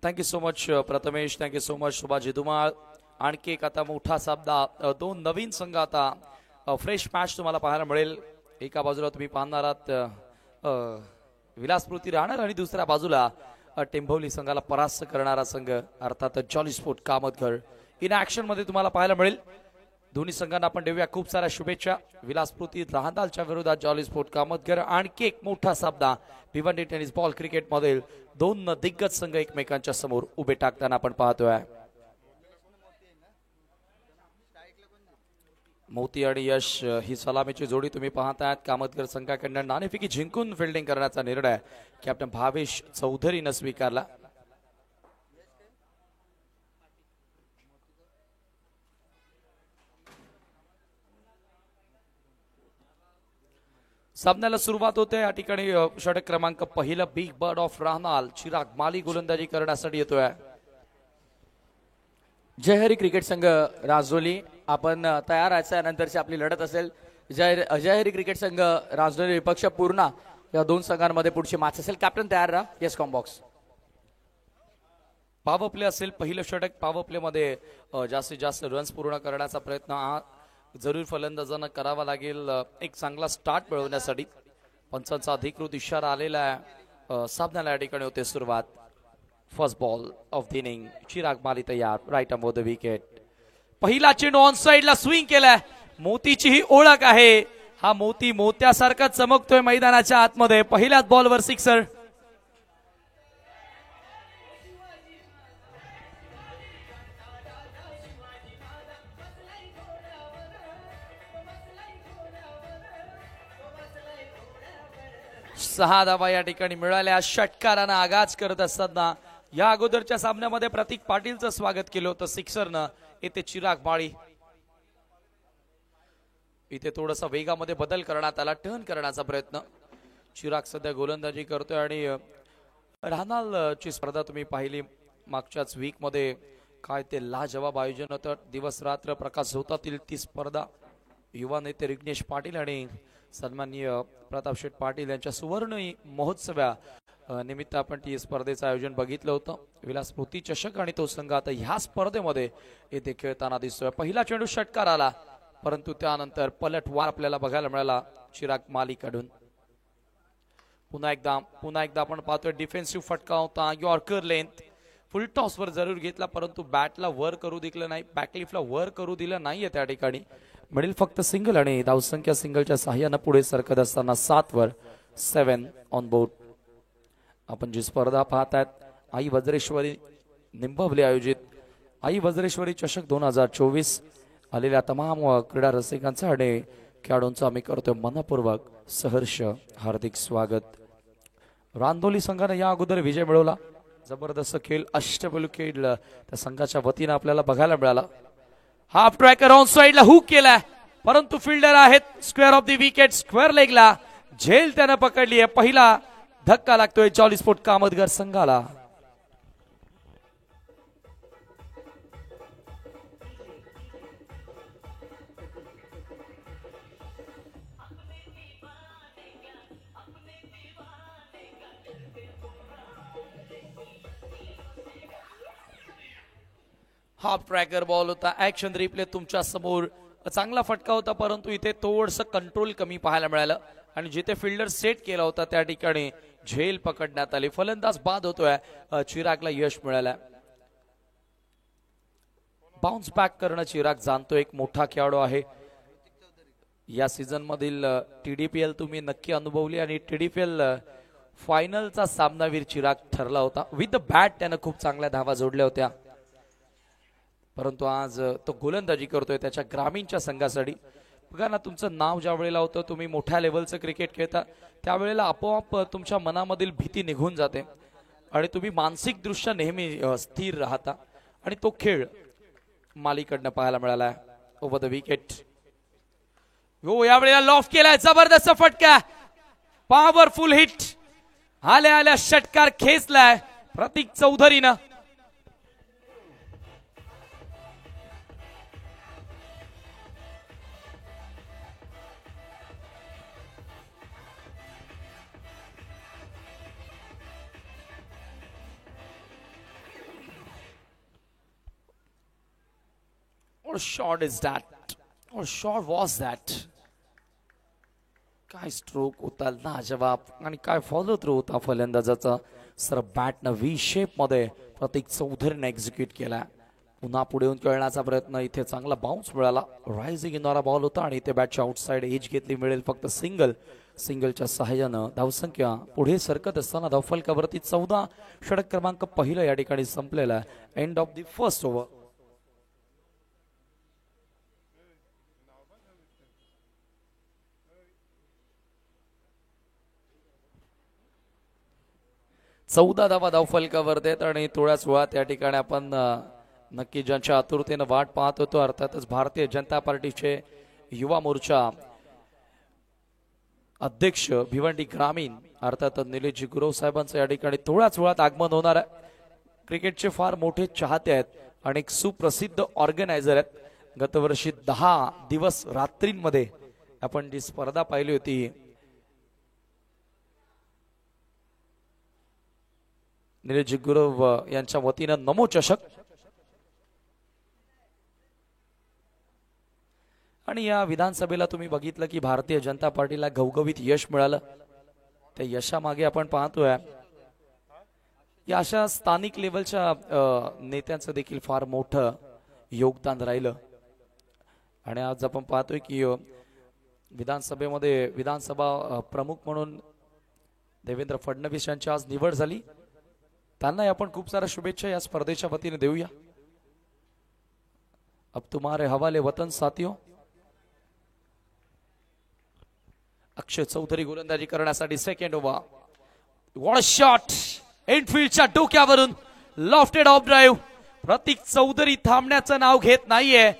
Thank you so much Prathamesh, thank you so much Subhash Dhumal. आणखी एक आता मोठा सामना, दोन नवीन संघ आता फ्रेश मॅच तुम्हाला पाहायला मिळेल. एका बाजूला तुम्ही पाहणार आहात विलासस्मृती राहणार आणि दुसऱ्या बाजूला टेंभोली संघाला परास्त करणारा संघ अर्थात jolly sport Kamatghar in action मध्ये तुम्हाला पाहायला मिळेल. दोन्ही संघांना आपण देऊया खूप साऱ्या शुभेच्छा. विलासस्मृती राहणारच्या विरोधात जॉली स्पोर्ट कामतघर. आणखी एक मोठा सामना भिवंडी टेनिस बॉल क्रिकेट मधील दोन दिग्गज संघ एकमेकांच्या समोर उभे टाकताना आपण पाहतोय. मोती आणि यश ही सलामीची जोडी तुम्ही पाहतायत. कामतघर संघाकडून नाणेफेकी जिंकून फिल्डिंग करण्याचा निर्णय कॅप्टन भावेश चौधरीनं स्वीकारला. सामन्याला सुरुवात होते. या ठिकाणी षटक क्रमांक पहिलं बिग बर्ड ऑफ राहनाल चिराग माली गोलंदाजी करण्यासाठी येतोय. जय हरी क्रिकेट संघ राजरोली आपण तयार आहे. नंतरची आपली लढत असेल. जय हरी क्रिकेट संघ राजरोली विपक्ष पूर्ण या दोन संघांमध्ये पुढची मॅच असेल. कॅप्टन तयार राहा. Yes combox. पॉवर प्ले असेल. पहिलं षटक पॉवर प्ले मध्ये जास्तीत जास्त रन्स पूर्ण करण्याचा प्रयत्न जरूर फलंदाजांना करावा लागेल एक चांगला स्टार्ट मिळवण्यासाठी. पंचांचा अधिकृत इशारा आलेला आहे. सामन्याला या ठिकाणी होते सुरुवात. First ball of the inning. Chirag Mali तयार. Right on the wicket. पहिला चेंडू ऑन साइडला स्विंग केलाय. मोतीची ही ओळख आहे. हा मोती मोत्यासारखा चमकतोय मैदानाच्या आतमध्ये. पहिल्याच बॉलवर सिक्सर. सहा धावा या ठिकाणी मिळाल्या. षटकारानं आगाज करत असताना या अगोदरच्या सामन्यामध्ये प्रतीक पाटीलचं स्वागत केलं होतं सिक्सरनं. इथे चिराग माळी. इथे थोडासा वेगामध्ये बदल करण्यात आला. टर्न करण्याचा प्रयत्न. चिराग सध्या गोलंदाजी करतोय आणि राहनाल ची स्पर्धा तुम्ही पाहिली मागच्याच वीक मध्ये. काय ते लाजवाब आयोजन होतं. दिवस रात्र प्रकाश झोतातील ती स्पर्धा. युवा नेते विघ्नेश पाटील आणि सन्माननीय प्रताप शेठ पाटील यांच्या सुवर्ण महोत्सव्या निमित्त आपण ती स्पर्धेचं आयोजन बघितलं होतं. विलासस्मृती चषक आणि तो संघ आता ह्या स्पर्धेमध्ये येथे खेळताना दिसतोय. पहिला चेंडू षटकार आला परंतु त्यानंतर पलटवार आपल्याला बघायला मिळाला चिराग माली कडून. पुन्हा एकदा आपण पाहतोय डिफेन्सिव्ह फटका होता. यॉर्कर लेंथ फुल टॉस वर जरूर घेतला परंतु बॅटला वर करू दिलं नाही. बॅकलिफ्टला वर करू दिलं नाहीये त्या ठिकाणी. मिडल फक्त सिंगल आणि धावसंख्या सिंगलच्या सहाय्यानं पुढे सरकत असताना 7 वर 7 ऑन बोर्ड. आपण जी स्पर्धा पाहतायत आई वज्रेश्वरी निंबवली आयोजित आई वज्रेश्वरी चषक 2024 आलेल्या तमाम क्रीडा रसिकांचं आणि खेळाडूंचं आम्ही करतोय मनपूर्वक सहर्ष हार्दिक स्वागत. रांदोली संघानं या अगोदर विजय मिळवला. जबरदस्त खेळ अष्टपैलू खेळ त्या संघाच्या वतीनं आपल्याला बघायला मिळाला. हाफ ट्रॅकर ऑन साइडला हुक केलाय परंतु फिल्डर आहेत square off the wicket. Square लेगला झेल त्यानं पकडली आहे. पहिला धक्का लागतोय जॉली स्पोर्ट कामतघर संघाला. हाफ ट्रॅकर बॉल होता. ऍक्शन रिप्ले तुमच्या समोर. चांगला फटका होता परंतु इथे थोडस कंट्रोल कमी पाहायला मिळालं आणि जिथे फिल्डर सेट केला होता त्या ठिकाणी झेल पकडण्यात आली. फलंदाज बाद होतोय. चिरागला यश मिळालं. बाउन्स बॅक करणं चिराग जाणतो. एक मोठा खेळाडू आहे. या सीझन मधील TDPL तुम्ही नक्की अनुभवली आणि TDPL फायनलचा सामनावीर चिराग ठरला होता. विथ द बॅट त्यानं खूप चांगल्या धावा जोडल्या होत्या परंतु आज तो गोलंदाजी करतोय त्याच्या ग्रामीणच्या संघासाठी. बघा ना, तुमचं नाव ज्या वेळेला होतं तुम्ही मोठ्या लेवलचं क्रिकेट खेळता त्यावेळेला आपोआप तुमच्या मनामधील भीती निघून जाते आणि तुम्ही मानसिक दृष्ट्या नेहमी स्थिर राहता आणि तो खेळ मालीकडनं पाहायला मिळाला. Over the wicket. हो यावेळेला लॉफ्ट केलाय. जबरदस्त फटका. Powerful hit. आल्या षटकार खेचलाय प्रतीक चौधरीनं. What shot is that? What shot was that? काय स्ट्रोक होता लाजवाब आणि काय फॉलो थ्रू होता फलंदाजाचा. सर बॅटनं व्ही शेप मध्ये प्रतीक चौधरीने एक्झिक्यूट केला. पुन्हा पुढे येऊन खेळण्याचा प्रयत्न. इथे चांगला बाउन्स मिळाला. रायझिंग इनॉरा बॉल होता आणि इथे बॅटच्या आउटसाइड एज घेतली. मिळेल फक्त सिंगलच्या सहाय्यानं धावसंख्या पुढे सरकत असताना धावफलकावरती 14 षटक क्रमांक पहिला या ठिकाणी संपलेला. End of the first over. चौदा धावा धावफलकावर देत आणि थोड्याच वेळात या ठिकाणी आपण नक्की ज्यांच्या आतुरतेनं वाट पाहत होतो अर्थातच भारतीय जनता पार्टीचे युवा मोर्चा अध्यक्ष भिवंडी ग्रामीण अर्थात निलेशजी गुरव साहेबांचं या ठिकाणी थोड्याच वेळात आगमन होणार आहे. क्रिकेटचे फार मोठे चाहते आहेत आणि एक सुप्रसिद्ध ऑर्गनायझर आहेत. गतवर्षी 10 दिवस रात्रींमध्ये आपण जी स्पर्धा पाहिली होती निलेशजी गुरव यांच्या वतीनं नमो चषक आणि या विधानसभेला तुम्ही बघितलं की भारतीय जनता पार्टीला घवघवीत यश मिळालं. त्या यशामागे आपण पाहतोय या अशा स्थानिक लेवलच्या नेत्यांचं देखील फार मोठं योगदान राहिलं. आणि आज आपण पाहतोय की विधानसभेमध्ये विधानसभा प्रमुख म्हणून देवेंद्र फडणवीस यांची आज निवड झाली. त्यांना आपण खूप साऱ्या शुभेच्छा या स्पर्धेच्या वतीने देऊया. अब तुम्हारे हवाले वतन साथियों. अक्षय चौधरी गोलंदाजी करण्यासाठी second over. What a shot. इनफील्डच्या डोक्यावरून lofted off drive. Pratik Chaudhari थांबण्याचं नाव घेत नाहीये.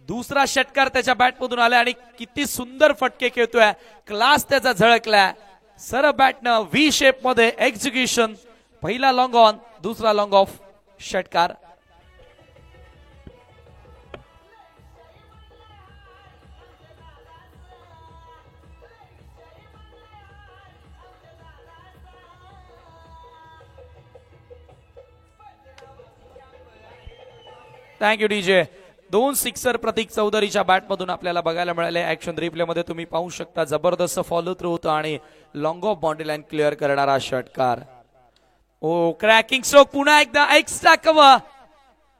दुसरा षटकार त्याच्या बॅटमधून आला आणि किती सुंदर फटके खेळतोय. क्लास त्याचा झळकलाय. सरळ बॅटनं व्ही शेप मध्ये एक्झिक्युशन. पहिला लॉंग ऑन, दुसरा लॉंग ऑफ षटकार. Thank you DJ. 2 सिक्सर प्रतीक चौधरीच्या बॅटमधून आपल्याला बघायला मिळाले. ऍक्शन रिप्ले मध्ये तुम्ही पाहू शकता. जबरदस्त फॉलो थ्रू होता आणि long of boundary line clear करणारा षटकार. ओ क्रॅकिंग स्ट्रोक. पुन्हा एकदा एक्स्ट्रा कव्हर.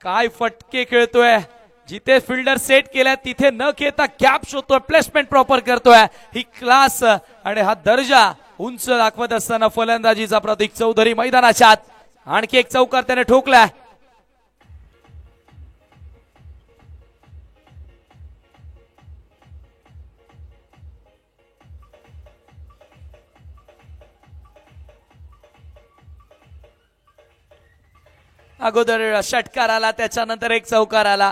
काय फटके खेळतोय. जिथे फिल्डर सेट केलाय तिथे न खेळता गॅप शोधतोय. प्लेसमेंट प्रॉपर करतोय. ही क्लास आणि हा दर्जा उंच दाखवत असताना फलंदाजीचा प्रतीक चौधरी मैदानाच्या आत. आणखी एक चौकार त्याने ठोकलाय. अगोदर षटकार आला, त्याच्यानंतर एक चौकार आला.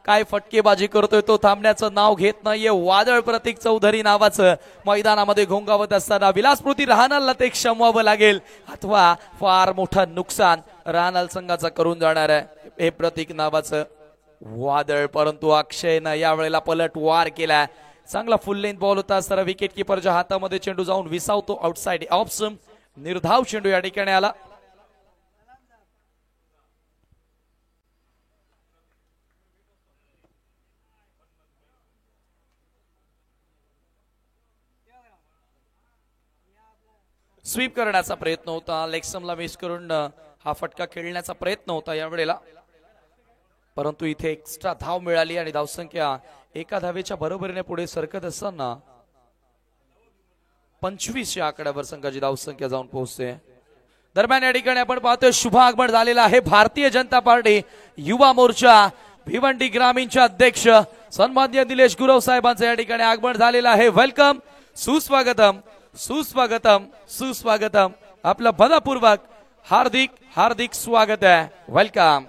काय फटकेबाजी करतोय तो. थांबण्याचं नाव घेत नाहीये. वादळ प्रतीक चौधरी नावाचं मैदानामध्ये घोंगावत असताना विलासस्मृती राहणालला ते क्षमवावं लागेल अथवा फार मोठं नुकसान राहणाल संघाचा करून जाणार आहे हे प्रतीक नावाचं वादळ. परंतु अक्षयनं यावेळेला पलट वार केला. चांगला फुल लेंथ बॉल होता. सर विकेट किपरच्या हातामध्ये चेंडू जाऊन विसावतो. Outside off stump. निर्धाव चेंडू या ठिकाणी आला. स्वीप करण्याचा प्रयत्न होता. लेगस्टम्पला मिस करून हा फटका खेळण्याचा प्रयत्न होता यावेळेला. परंतु इथे एक्स्ट्रा धाव मिळाली आणि धावसंख्या एका धावेच्या बरोबरीने पुढे सरकत असताना 25 या आकड्यावर संघाची धावसंख्या जाऊन पोहोचते. दरम्यान या ठिकाणी आपण पाहतोय शुभ आगमन झालेला आहे. भारतीय जनता पार्टी युवा मोर्चा भिवंडी ग्रामीणचे अध्यक्ष सन्माननीय निलेश गुरव साहेबांचं या ठिकाणी आगमन झालेलं आहे. वेलकम. सुस्वागतम सुस्वागतम सुस्वागतम. आपलं मनपूर्वक हार्दिक हार्दिक स्वागत आहे. वेलकम.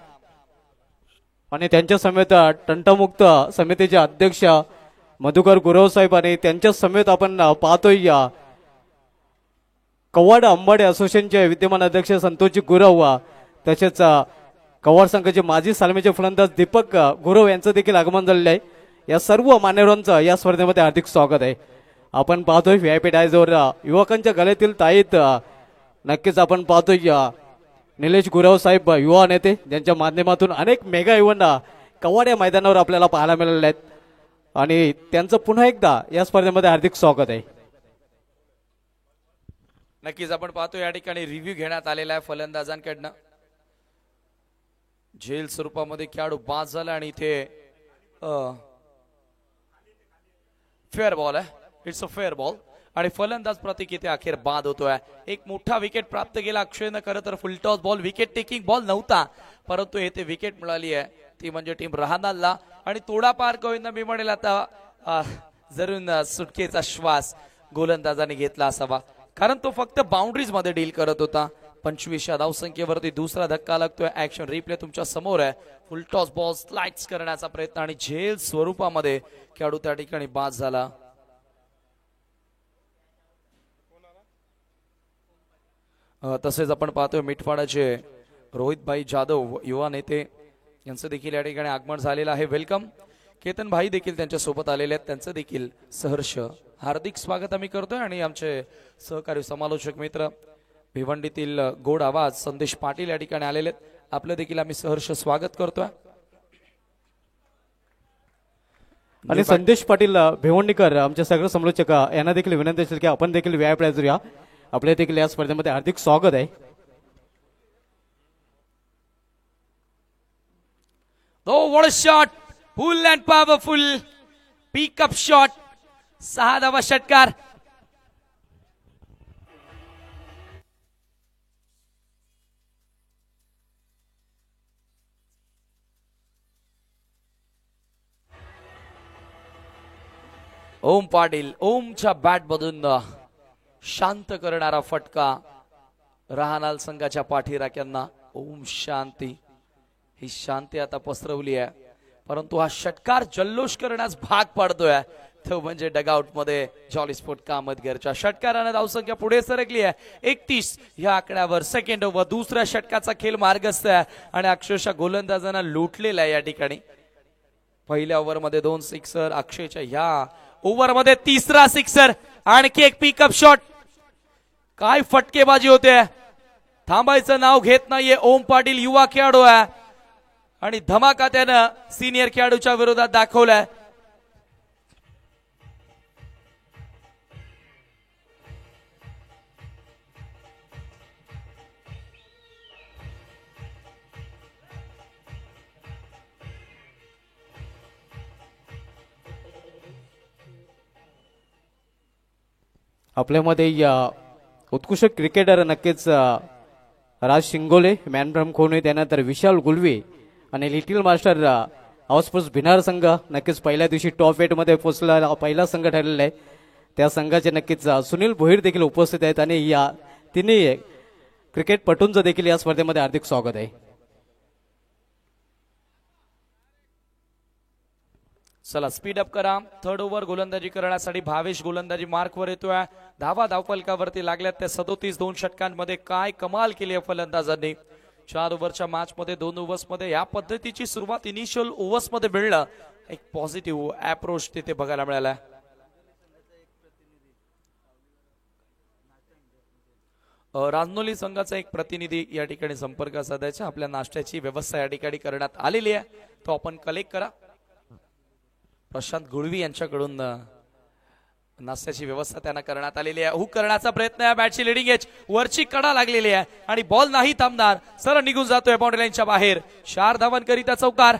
आणि त्यांच्या समेत तंटमुक्त समितीचे अध्यक्ष मधुकर गुरव साहेब आणि त्यांच्या समेत आपण पाहतोय कव्वाड अंबाडे असोसिएशनचे विद्यमान अध्यक्ष संतोषजी गुरव तसेच कव्वाड संघाचे माजी सालमीचे फलंदाज दीपक गुरव यांचं देखील आगमन झालेलं आहे. या सर्व मान्यवरांचं या स्पर्धेमध्ये हार्दिक स्वागत आहे. आपण पाहतोय व्हीआयपी डायजवर युवकांच्या गळ्यातील ताईत नक्कीच आपण पाहतोय निलेश गुरव साहेब युवा नेते ज्यांच्या माध्यमातून अनेक मेगा इव्हेंट कवाड्या मैदानावर आपल्याला पाहायला मिळाले आहेत आणि त्यांचं पुन्हा एकदा या स्पर्धेमध्ये हार्दिक स्वागत आहे. नक्कीच आपण पाहतो या ठिकाणी रिव्ह्यू घेण्यात आलेला आहे फलंदाजांकडनं. झेल स्वरूपामध्ये खेळाडू बाद झाला आणि इथे फेअर बॉल आहे. इट्स अ फेअर बॉल आणि फलंदाज प्रतीक इथे अखेर बाद होतोय. एक मोठा विकेट प्राप्त केला अक्षयनं. खरं तर full toss ball wicket taking ball नव्हता, परंतु येथे विकेट मिळाली आहे ती म्हणजे टीम रहाणालला. आणि थोडाफार गोविंदा मी म्हणेल आता जरूर सुटकेचा श्वास गोलंदाजाने घेतला असावा, कारण तो फक्त बाउंड्रीज मध्ये डील करत होता. 25 धावसंख्येवरती दुसरा धक्का लागतोय. ऍक्शन रिप्ले तुमच्या समोर आहे. फुलटॉस बॉल स्लाइड्स करण्याचा प्रयत्न आणि झेल स्वरूपामध्ये खेळाडू त्या ठिकाणी बाद झाला. तसेच आपण पाहतोय मिठवाडाचे रोहितभाई जाधव युवा नेते यांचं देखील या ठिकाणी आगमन झालेलं आहे. वेलकम. केतन भाई देखील त्यांच्या सोबत आलेले आहेत, त्यांचं देखील सहर्ष हार्दिक स्वागत आम्ही करतोय. आणि आमचे सहकारी समालोचक मित्र भिवंडीतील गोड आवाज संदेश पाटील या ठिकाणी आलेले आहेत, आपलं देखील आम्ही सहर्ष स्वागत करतोय. आणि संदेश पाटील भिवंडीकर आमचे सगळे समालोचक यांना देखील विनंती असेल की आपण देखील व्यायाम या आपल्या देखील या स्पर्धेमध्ये हार्दिक स्वागत आहे. Oh, what a shot! Full and powerful pick-up shot. 6 धावा षटकार. ओम पाटील ओमच्या बॅट मधून शांत करणारा फटका रहाणाल संघाच्या पाठीराख्यांना. ओम शांती. ही शांती आता पसरवली आहे, परंतु हा षटकार जल्लोष करण्यास भाग पाडतोय तो म्हणजे डगआउट मध्ये जॉली स्पोर्ट कामतगरच्या षटकाराने धावसंख्या पुढे सरकली आहे. 31 या आकड्यावर सेकंड ओव्हर दुसऱ्या षटकाचा खेळ मार्गस्थ आहे आणि अक्षरशः गोलंदाजांना लुटलेला आहे. या ठिकाणी पहिल्या ओव्हर मध्ये 2 सिक्सर, अक्षयच्या ह्या ओव्हर मध्ये तिसरा सिक्सर, आणखी एक पिकअप शॉट. काय फटकेबाजी होते, थांबायचं नाव घेत नाहीये. ओम पाटील युवा खेळाडू आहे आणि धमाका त्यानं सिनियर खेळाडूच्या विरोधात दाखवलाय. आपल्यामध्ये उत्कृष्ट क्रिकेटर नक्कीच राज शिंगोले, मॅन फ्रॉम खोने, त्यानंतर विशाल गुलवे आणि लिटिल मास्टर हाऊसफुल्स भिनार संघ नक्कीच पहिल्या दिवशी टॉप 8 मध्ये पोहोचला पहिला संघ ठरलेला आहे. त्या संघाचे नक्कीच सुनील भोईर देखील उपस्थित आहेत आणि या तिन्ही क्रिकेटपटूंचं देखील या स्पर्धेमध्ये हार्दिक स्वागत आहे. चला स्पीड अप करा. थर्ड ओव्हर गोलंदाजी करण्यासाठी भावेश गोलंदाजी मार्कवर येतोय. धावा धावफलकावरती लागल्यात त्या 37 2 षटकांमध्ये. काय कमाल केली आहे फलंदाजांनी. 4 ओव्हरच्या मॅच मध्ये 2 ओव्हर्स मध्ये या पद्धतीची सुरुवात इनिशियल ओव्हर्स मध्ये मिळणं एक पॉझिटिव्ह अप्रोच तिथे बघायला मिळाला. राजनोली संघाचा एक प्रतिनिधी या ठिकाणी संपर्क साधायचा. आपल्या नाश्त्याची व्यवस्था या ठिकाणी करण्यात आलेली आहे, तो आपण कलेक्ट करा. प्रशांत गुळवी यांच्याकडून नाश्त्याची व्यवस्था त्यांना करण्यात आलेली आहे. हुक करण्याचा प्रयत्न आहे. बॅटची लिडिंग एज वरची कडा लागलेली आहे आणि बॉल नाही थांबणार, सरळ निघून जातोय बाउंड्री लाईनच्या बाहेर. 4 धावांकरिता चौकार.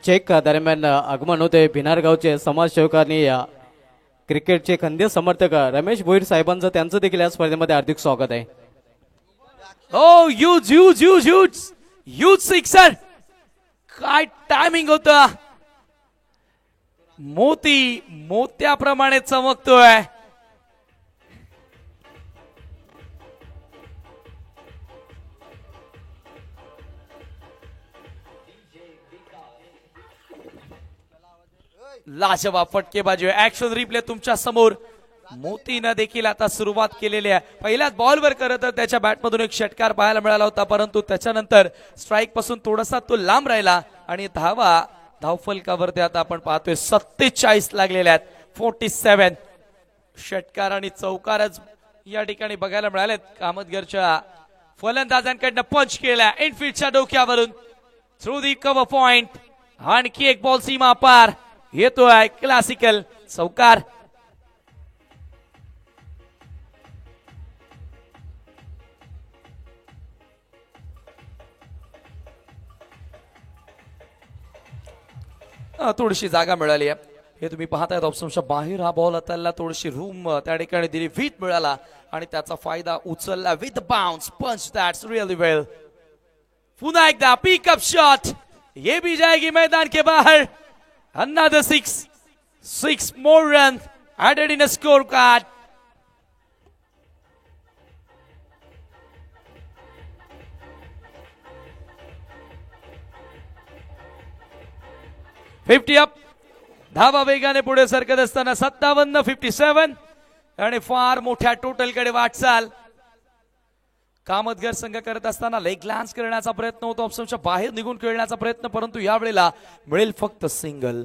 चेक दरम्यान आगमन होते भिनार गावचे समाजसेवक आणि क्रिकेटचे खंदे समर्थक रमेश भोईर साहेबांचं त्यांचं देखील या स्पर्धेमध्ये हार्दिक स्वागत आहे. Oh huge huge huge huge huge sixer. काय टायमिंग होता. मोती मोत्याप्रमाणे चमकतोय. लाजवाब फटकेबाजी. ऍक्शन रिप्ले तुमच्या समोर. मोतीनं देखील आता सुरुवात केलेली आहे. पहिल्याच बॉलवर खरं तर त्याच्या बॅटमधून एक षटकार पाहायला मिळाला होता, परंतु त्याच्यानंतर स्ट्राईक पासून थोडासा तो लांब राहिला आणि धावफलकावरती आता आपण पाहतोय 47 लागलेले आहेत. 47 षटकार आणि चौकारच या ठिकाणी बघायला मिळालेत. कामतगरच्या फलंदाजांकडनं पंच केला इनफिल्डच्या डोक्यावरून थ्रू दी कव्हर पॉइंट. आणखी एक बॉल सीमा पार येतोय. क्लासिकल चौकार. थोडीशी जागा मिळाली आहे. हे तुम्ही पाहतायत ऑप्शनच्या बाहेर हा बॉल त्याला थोडीशी रूम त्या ठिकाणी दिली. विथ मिळाला आणि त्याचा फायदा उचलला विथ बाउन्स पंच. दॅट्स रियली वेल. पुन्हा एकदा पिकअप शॉट. ये भी जाएगी मैदान के बाहर. Another six more runs added in a scorecard. Fifty up. धावा वेगाने पुढे सरकत असताना 57 57 आणि फार मोठ्या टोटलकडे वाटचाल कामतगर संघ करत असताना लेग ग्लॅन्स करण्याचा प्रयत्न होतो. ऑप्शनच्या बाहेर निघून खेळण्याचा प्रयत्न, परंतु यावेळेला मिळेल फक्त सिंगल.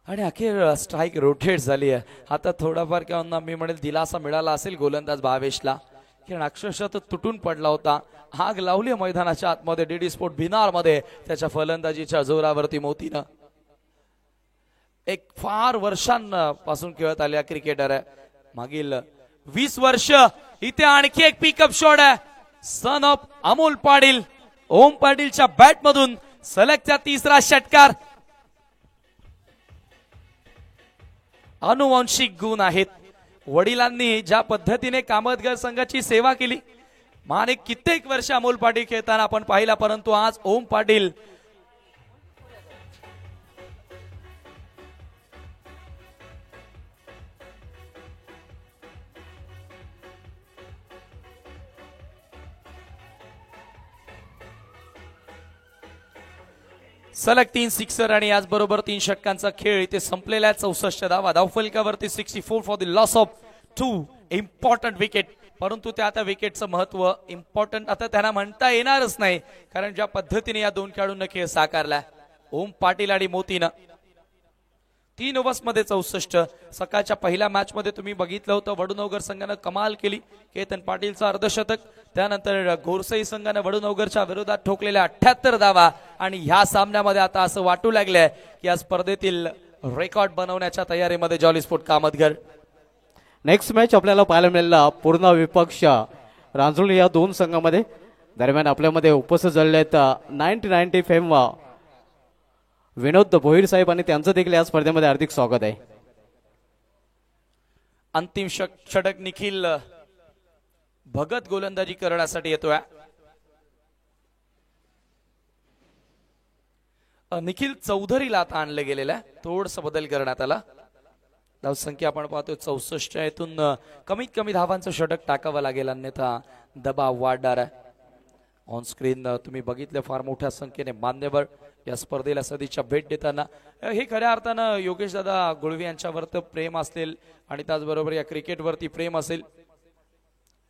आणि अखेर स्ट्राईक रोटेट झाली आहे. आता थोडाफार किंवा मी म्हणेल दिलासा मिळाला असेल गोलंदाज भावेशला, कारण अक्षरशः तो तुटून पडला होता. आग लावली मैदानाच्या आतमध्ये डीडी स्पोर्ट भिनार मध्ये त्याच्या फलंदाजीच्या जोरावरती मोतीनं. एक फार वर्षांपासून खेळत आलेला क्रिकेटर आहे. मागील 20 वर्ष. इथे आणखी एक पिकअप शॉट आहे. Son of Amol Patil. ओम पाटीलच्या बॅट मधून सलगचा तिसरा षटकार. अनुवांशिक गुण आहेत. वडिलांनी ज्या पद्धतीने कामतगर संघाची सेवा केली, माने कित्येक वर्ष अमोल पाटील खेळताना आपण पाहिला, परंतु आज ओम पाटील सलग 3 सिक्सर आणि याचबरोबर 3 षटकांचा खेळ इथे संपलेला आहे. 64 धावा. धावफलकावरती 64 for the loss of 2 important wicket. परंतु त्या आता विकेटचं महत्व इम्पॉर्टंट आता त्यांना म्हणता येणारच नाही, कारण ज्या पद्धतीने या दोन खेळाडूंना खेळ साकारला ओम पाटील आणि मोतीनं. 3 ओव्हर्स मध्ये 64. सकाळच्या पहिल्या मॅच मध्ये तुम्ही बघितलं होतं वडूनवगर संघानं कमाल केली. केतन पाटीलचं अर्धशतक, त्यानंतर गोरसई संघानं वडूनवगरच्या विरोधात ठोकलेल्या 78 धावा. आणि ह्या सामन्यामध्ये आता असं वाटू लागलंय की या स्पर्धेतील रेकॉर्ड बनवण्याच्या तयारीमध्ये jolly sport Kamatgar. Next match आपल्याला पाहायला मिळाला पूर्ण विपक्ष रांजोळी या दोन संघामध्ये. दरम्यान आपल्यामध्ये उपस्थित झालेले आहेत 90 फेम विनोद भोईर साहेब आणि त्यांचं देखील या स्पर्धेमध्ये हार्दिक स्वागत आहे. अंतिम षटक निखिल भगत गोलंदाजी करण्यासाठी येतोय. निखिल चौधरीला आता आणलं गेलेलं आहे. थोडस बदल करण्यात आला. धावसंख्या आपण पाहतोय 64. यातून कमीत कमी धावांचं षटक टाकावं लागेल, अन्यथा दबाव वाढणार आहे. ऑन स्क्रीन तुम्ही बघितलं फार मोठ्या संख्येने मान्यवर या स्पर्धेला सदिच्छा भेट देताना. हे खऱ्या अर्थानं योगेश दादा गुळवे यांच्यावर प्रेम असेल आणि त्याचबरोबर या क्रिकेटवरती प्रेम असेल.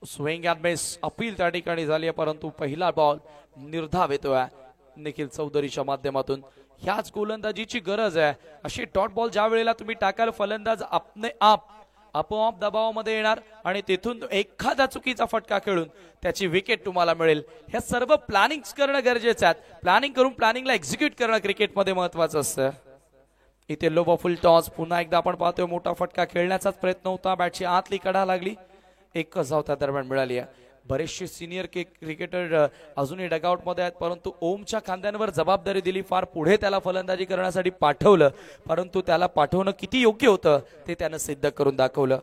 स्विंग अँड मिस अपील त्या ठिकाणी झाली आहे, परंतु पहिला बॉल निर्धाव येतोय निखिल चौधरीच्या माध्यमातून. ह्याच गोलंदाजीची गरज आहे. अशी डॉट बॉल ज्या वेळेला तुम्ही टाकाल फलंदाज आपोआप दबावामध्ये येणार आणि तिथून एखादा चुकीचा फटका खेळून त्याची विकेट तुम्हाला मिळेल. हे सर्व प्लॅनिंग करणं गरजेचं आहे. प्लॅनिंग करून प्लॅनिंगला एक्झिक्यूट करणं क्रिकेटमध्ये महत्वाचं असतं. इथे लो फुल टॉस. पुन्हा एकदा आपण पाहतोय मोठा फटका खेळण्याचाच प्रयत्न होता. बॅटची आतली कडा लागली. एकच धाव त्या दरम्यान मिळाली आहे. बरेचसे सिनियर क्रिकेटर अजूनही डगआउट मध्ये आहेत, परंतु ओमच्या खांद्यांवर जबाबदारी दिली. फार पुढे त्याला फलंदाजी करण्यासाठी पाठवलं, परंतु त्याला पाठवणं किती योग्य होतं ते त्यानं सिद्ध करून दाखवलं.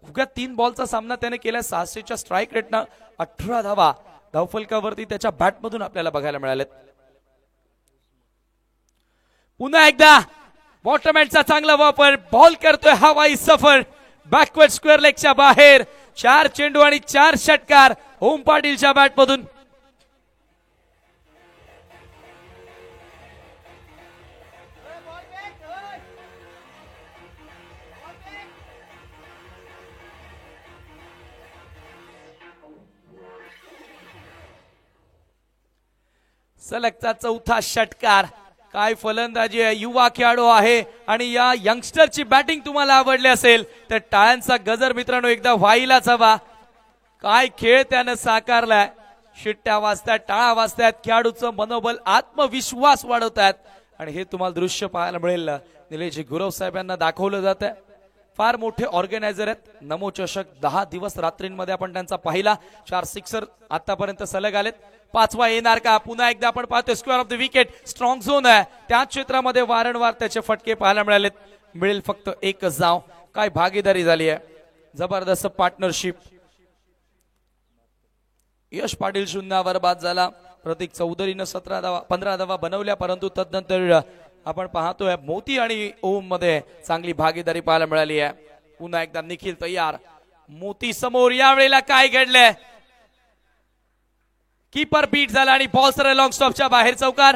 उगा 3 बॉलचा सामना त्याने केला. 600च्या स्ट्राईक रेटनं 18 धावा धावफलकावरती त्याच्या बॅटमधून आपल्याला बघायला मिळालेत. पुन्हा एकदा वॉटरमॅनचा चांगला वापर. बॉल करतोय हवाई सफर बॅकवर्ड स्क्वेअर लेगच्या बाहेर. 4 चेंडू आणि 4 षटकार ओम पाटीलच्या बॅटमधून. सलगचा चौथा षटकार. काय फलंदाजी आहे, युवा खेळाडू आहे आणि या यंगस्टरची बॅटिंग तुम्हाला आवडली असेल तर टाळ्यांचा गजर मित्रांनो एकदा व्हायलाच हवा. काय खेळ त्यानं साकारलाय. शिट्ट्या वाजतायत, टाळा वाजतायत, खेळाडूचं मनोबल आत्मविश्वास वाढवतात आणि हे तुम्हाला दृश्य पाहायला मिळेल. निलेश गुरव साहेबांना दाखवलं जात आहे. फार मोठे ऑर्गनायझर आहेत. नमो चषक 10 दिवस रात्रींमध्ये आपण त्यांचा पाहिला. 4 सिक्सर आतापर्यंत सलग आलेत. 5वा येणार का? पुन्हा एकदा आपण पाहतो square off the wicket. Strong zone आहे त्या क्षेत्रामध्ये वारंवार त्याचे फटके पाहायला मिळालेत. मिळेल फक्त एकच धाव. काय भागीदारी झाली आहे, जबरदस्त पार्टनरशिप. यश पाटील 0 बाद झाला. प्रतीक चौधरीनं 15 धावा बनवल्या परंतु तदनंतर आपण पाहतोय मोती आणि ओम मध्ये चांगली भागीदारी पाहायला मिळाली आहे. पुन्हा एकदा निखिल तयार. मोती समोर. यावेळेला काय घडलंय, कीपर बीट झाला आणि बॉल सरळ लॉंग स्टॉपच्या बाहेर चौकार.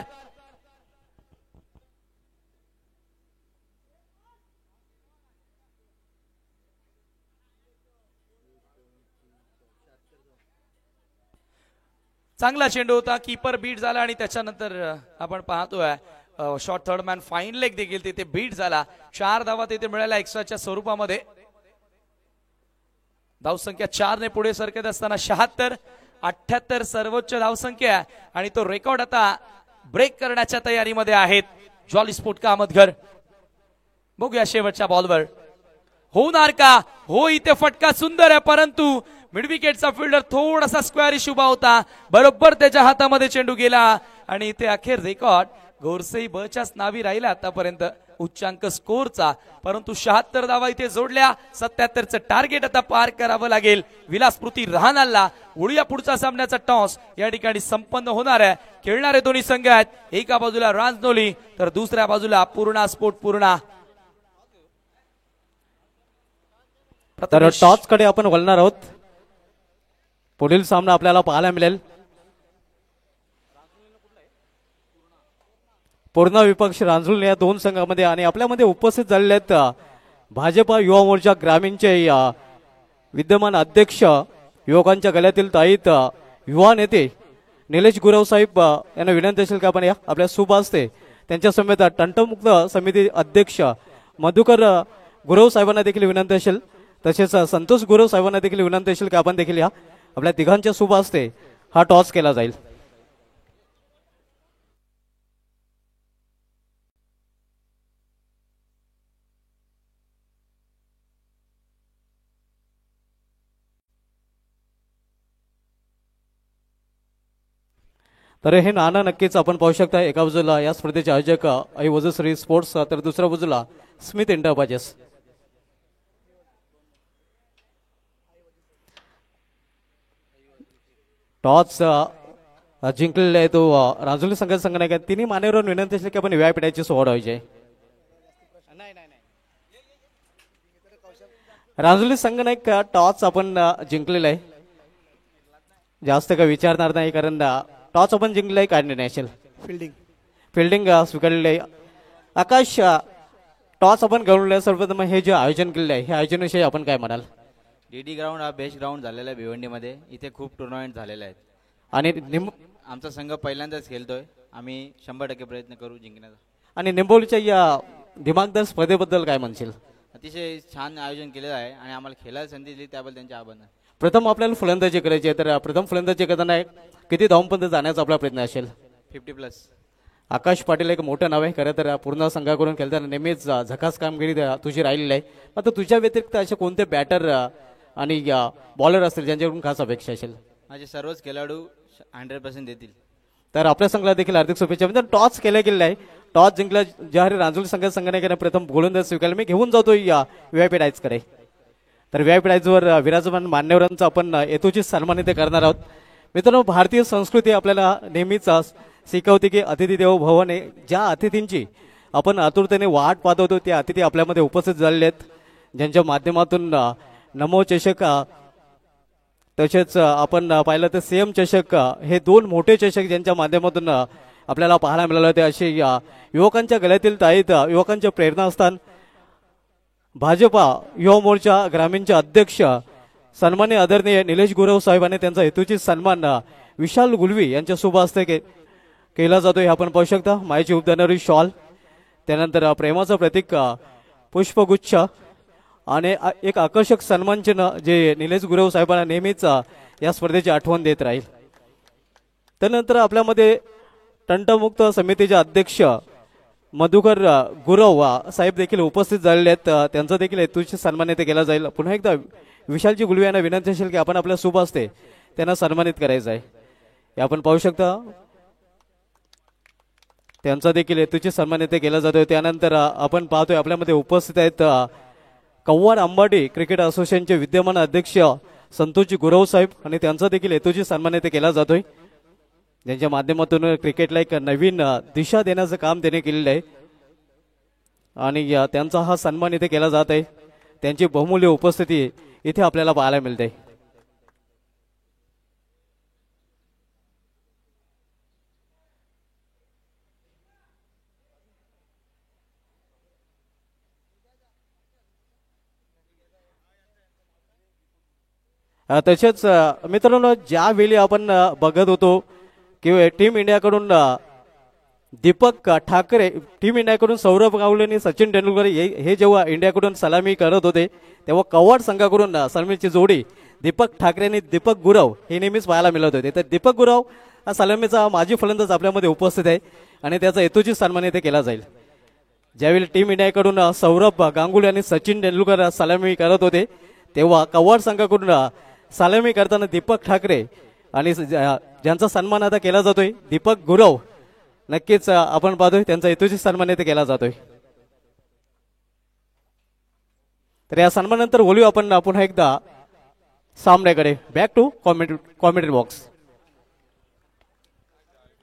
चांगला चेंडू होता, कीपर बीट झाला आणि त्याच्यानंतर आपण पाहतोय short third man fine leg देखील तिथे बीट झाला. 4 धावा तिथे मिळाल्या एक्स्ट्राच्या स्वरूपामध्ये. धावसंख्या 4 ने पुढे सरकत असताना 76-78 सर्वोच्च धावसंख्या आणि तो रेकॉर्ड आता ब्रेक करण्याच्या तयारीमध्ये आहेत जॉली स्पोर्ट अहमदगर. बघूया शेवटच्या बॉलवर होणार का? हो, इथे फटका सुंदर आहे परंतु मिडविकेटचा फिल्डर थोडासा स्क्वेअर इशू उभा होता. बरोबर त्याच्या हातामध्ये चेंडू गेला आणि इथे अखेर रेकॉर्ड गोरसई बच्याच नावी राहिला आतापर्यंत उच्चांक स्कोरचा. परंतु 76 धावा इथे जोडल्या. 77चं टार्गेट आता पार करावं लागेल विलासपूर्ती रहाणाला. उडूया पुढचा सामन्याचा टॉस या ठिकाणी संपन्न होणार आहे. खेळणारे दोन्ही संघ आहेत. एका बाजूला रांजनोली तर दुसऱ्या बाजूला पूर्णा स्पोर्ट पूर्णा. तर टॉस कडे आपण वळणार आहोत. पुढील सामना आपल्याला पाहायला मिळेल पूर्णा विपक्ष रांजणोली या दोन संघामध्ये आणि आपल्यामध्ये उपस्थित झालेले आहेत भाजपा युवा मोर्चा ग्रामीणचे विद्यमान अध्यक्ष, युवकांच्या गळ्यातील ताईत युवा नेते निलेश गुरव साहेब यांना विनंती असेल की आपण या आपल्या शुभ असते त्यांच्या समेत तंटमुक्त समिती अध्यक्ष मधुकर गुरव साहेबांना देखील विनंती असेल. तसेच संतोष गुरव साहेबांना देखील विनंती असेल की आपण देखील या आपल्या तिघांच्या शुभ असते हा टॉस केला जाईल. तर हे नाणं नक्कीच आपण पाहू शकता. एका बाजूला या स्पर्धेचे आयोजक आई वजूश्री स्पोर्ट्स तर दुसऱ्या बाजूला स्मिथ एंटरप्राइजेस. टॉस जिंकलेला आहे तो रांजोली संघाचा संघ नाही. तिन्ही मान्यवरांना विनंती असेल की आपण व्यापीठाची सोहळ व्हायचे. रांजोली संघ नाही का टॉस आपण जिंकलेला आहे. जास्त काय विचारणार नाही कारण टॉस आपण जिंकलेला आहे. काढणे नॅशनल फिल्डिंग स्वीकारलेलं आहे. आकाश टॉस आपण गळवलेला आहे. सर्वप्रथम हे जे आयोजन केलेलं आहे हे आयोजनाविषयी आपण काय म्हणाल? डीडी ग्राउंड हा बेस्ट ग्राउंड झालेला आहे भिवंडीमध्ये. इथे खूप टुर्नामेंट झालेले आहेत आणि आमचा संघ पहिल्यांदाच खेळतोय. आम्ही 100% प्रयत्न करू जिंकण्याचा. आणि निंबोलीच्या या दिमागदार स्पर्धेबद्दल काय म्हणशील? अतिशय छान आयोजन केलेलं आहे आणि आम्हाला खेळायला संधी दिली त्याबद्दल त्यांचे आभार. प्रथम आपल्याला फलंदाजी करायची आहे तर प्रथम फलंदाजी करताना किती धावांपर्यंत जाण्याचा आपला प्रयत्न असेल? 50+. आकाश पाटील एक मोठं नाव आहे खरं तर. पूर्ण संघाकडून खेळताना नेहमीच झकास कामगिरी तुझी राहिलेली आहे. मात्र तुझ्या व्यतिरिक्त असे कोणते बॅटर आणि बॉलर असतील ज्यांच्याकडून खास अपेक्षा असेल? माझे सर्वच खेळाडू 100% देतील. तर आपल्या संघाला देखील हार्दिक शुभेच्छा. म्हणजे टॉस केला गेलेला आहे. टॉस जिंकला ज्यावेळी रांजोली संघाने प्रथम गोलंदाज स्वीकारला. मी घेऊन जातो या व्हीआयपी डायचकडे. तर व्हीआयपी डायचवर विराजमान मान्यवरांचा आपण यथोचित सन्मान इथे करणार आहोत. मित्रांनो, भारतीय संस्कृती आपल्याला नेहमीच शिकवते की अतिथी देवो भव ने. ज्या अतिथींची आपण आतुरतेने वाट पाहत होतो त्या अतिथी आपल्यामध्ये उपस्थित झालेले आहेत ज्यांच्या माध्यमातून नमो चषक तसेच आपण पाहिलं तर सीएम चषक हे दोन मोठे चषक ज्यांच्या माध्यमातून आपल्याला पाहायला मिळाले होते. असे युवकांच्या गळ्यातील ताईत युवकांच्या प्रेरणास्थान भाजपा युवा मोर्चा ग्रामीणचे अध्यक्ष सन्मान्य आदरणीय निलेश गुरव साहेबांनी त्यांचा हेतूची सन्मान विशाल गुलवी यांच्या शुभ हस्ते केला जातो हे आपण पाहू शकता. मायेची उब देणारी शॉल, त्यानंतर प्रेमाचं प्रतीक पुष्पगुच्छ आणि एक आकर्षक सन्मानचिन्ह जे निलेश गुरव साहेबांना नेहमीच या स्पर्धेची आठवण देत राहील. त्यानंतर आपल्यामध्ये तंटमुक्त समितीचे अध्यक्ष मधुकर गुरव साहेब देखील उपस्थित झालेले आहेत. त्यांचा देखील हेतूची सन्मान येथे केला जाईल. पुन्हा एकदा विशालजी गुलवे यांना विनंती असेल की आपण आपल्या शुभ हस्ते त्यांना सन्मानित करायचं आहे. हे आपण पाहू शकता. त्यांचा देखील हेतूची सन्मान येथे केला जातोय. त्यानंतर आपण पाहतोय आपल्यामध्ये उपस्थित आहेत कव्वाड अंबाडी क्रिकेट असोसिएशनचे विद्यमान अध्यक्ष संतोषजी गुरव साहेब आणि त्यांचा देखील हेतूची सन्मान येथे केला जातोय. ज्यांच्या माध्यमातून क्रिकेटला एक नवीन दिशा देण्याचं काम त्याने केलेलं आहे आणि त्यांचा हा सन्मान इथे केला जात आहे. त्यांची बहुमूल्य उपस्थिती इथे आपल्याला पाहायला मिळते. तसेच मित्रांनो, ज्यावेळी आपण बघत होतो की टीम इंडियाकडून दीपक ठाकरे, टीम इंडियाकडून सौरभ गांगुली आणि सचिन तेंडुलकर हे जेव्हा इंडियाकडून सलामी करत होते तेव्हा कव्वाड संघाकडून सलामीची जोडी दीपक ठाकरे आणि दीपक गुरव हे नेहमीच पाहायला मिळत होते. तर दीपक गुरव हा सलामीचा माजी फलंदाज आपल्यामध्ये उपस्थित आहे आणि त्याचा हेतूची सन्मान इथे केला जाईल. ज्यावेळी टीम इंडियाकडून सौरभ गांगुली आणि सचिन तेंडुलकर सलामी करत होते तेव्हा कव्वाड संघाकडून सलामी करताना दीपक ठाकरे आणि ज्यांचा सन्मान आता केला जातोय दीपक गुरव, नक्कीच आपण पाहतोय त्यांचा हेतूची सन्मान इथे केला जातोय. तर या सन्मानानंतर बोलूया आपण पुन्हा एकदा सामन्याकडे. Back to commentary box.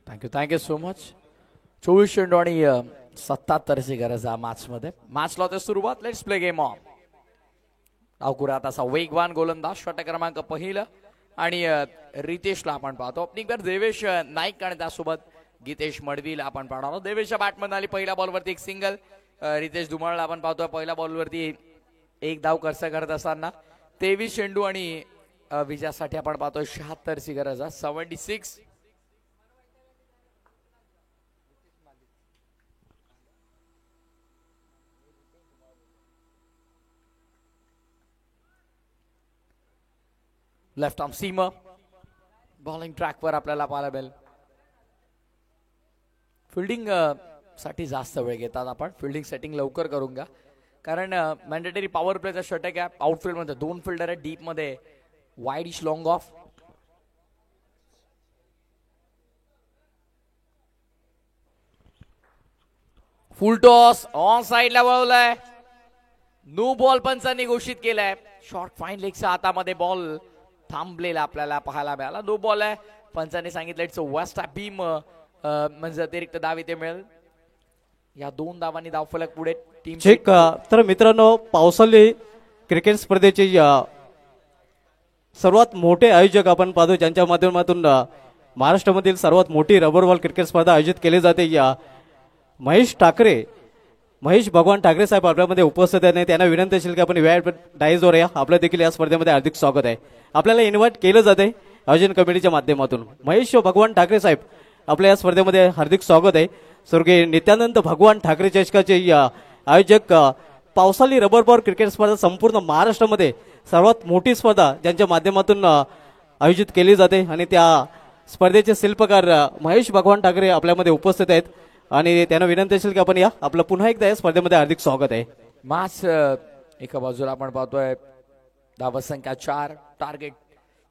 Thank you so much. 24 चेंडू आणि 77ची गरज आहे मॅचमध्ये. मॅचला होते सुरुवात. Let's play game on. डावखुरात असा वेगवान गोलंदाज षटक क्रमांक पहिला आणि रितेशला आपण पाहतो. ओपनिंग देवेश नाईक आणि त्यासोबत गीतेश मडवीला आपण पाहणार आहोत. देवेशच्या बॅटमध्ये आली पहिल्या बॉलवरती एक सिंगल. रितेश धुमाळला आपण पाहतोय पहिल्या बॉलवरती एक धाव खर्च करत असताना. 23 चेंडू आणि विजयासाठी आपण पाहतोय 76ची गरज आहे. 76. लेफ्ट आर्म सीमर बॉलिंग ट्रॅकवर आपल्याला पाहायला मिळेल. फिल्डिंग साठी जास्त वेळ घेतात आपण. फिल्डिंग सेटिंग लवकर करून घ्या कारण मॅन्डेटरी पॉवर प्लेचा षटक आहे. आउटफील्ड मध्ये 2 फिल्डर आहे. डीप मध्ये वाईड इश long of. Full toss on साइडला वळवलाय. नो बॉल पंचांनी घोषित केलाय. शॉर्ट फाईन लेगच्या हातामध्ये बॉल थांबलेला आपल्याला पाहायला मिळाला. नो बॉल आहे. पंचांनी सांगितलं इट्स वेस्ट बीम म्हणजे अतिरिक्त धाव इथे मिळेल. या 2 धावांनी धावफलक पुढे टीम चेक. तर मित्रांनो, पावसाळी क्रिकेट स्पर्धेचे सर्वात मोठे आयोजक आपण पाहतो ज्यांच्या माध्यमातून महाराष्ट्रामधील सर्वात मोठी रबर बॉल क्रिकेट स्पर्धा आयोजित केली जाते. महेश भगवान ठाकरे साहेब आपल्यामध्ये उपस्थित आहे. त्यांना विनंती असेल की आपण व्यायाम डायजवर या. आपलं देखील या स्पर्धेमध्ये हार्दिक स्वागत आहे. आपल्याला इन्व्हाइट केलं जाते आयोजन कमिटीच्या माध्यमातून. महेश भगवान ठाकरे साहेब आपल्या या स्पर्धेमध्ये हार्दिक स्वागत आहे. स्वर्गीय नित्यानंद भगवान ठाकरे चषकाचे आयोजक. पावसाळी रबर बॉल क्रिकेट स्पर्धा संपूर्ण महाराष्ट्रामध्ये सर्वात मोठी स्पर्धा ज्यांच्या माध्यमातून आयोजित केली जाते आणि त्या स्पर्धेचे शिल्पकार महेश भगवान ठाकरे आपल्यामध्ये उपस्थित आहेत आणि त्यांना विनंती असेल की आपण या. आपलं पुन्हा एकदा या स्पर्धेमध्ये हार्दिक स्वागत आहे. मॅच एका बाजूला आपण पाहतोय धावा संख्या 4. टार्गेट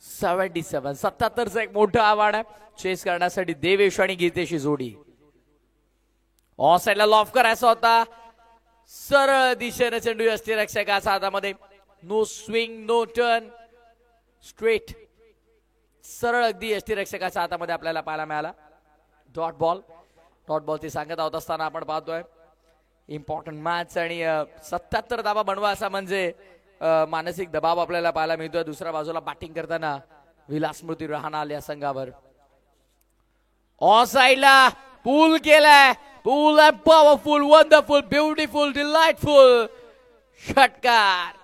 77. 77चं एक मोठं आव्हान आहे चेस करण्यासाठी देवेश आणि गीतेशी जोडी. ऑन साइडला लॉफ करायचा होता. सरळ दिशेने चेंडू यष्टीरक्षकाच्या हातामध्ये. No swing no turn straight. सरळ अगदी यष्टीरक्षकाच्या हातामध्ये आपल्याला पाहायला मिळाला. डॉट बॉल ती सांगत आहोत असताना आपण पाहतोय इम्पॉर्टंट मॅच आणि 77 धावा बनवा असा म्हणजे मानसिक दबाव आपल्याला पाहायला मिळतोय. दुसऱ्या बाजूला बॅटिंग करताना विलास स्मृती राहणार या संघावर. ऑन साइडला पूल केलाय. Pull and powerful wonderful beautiful delightful षटकार.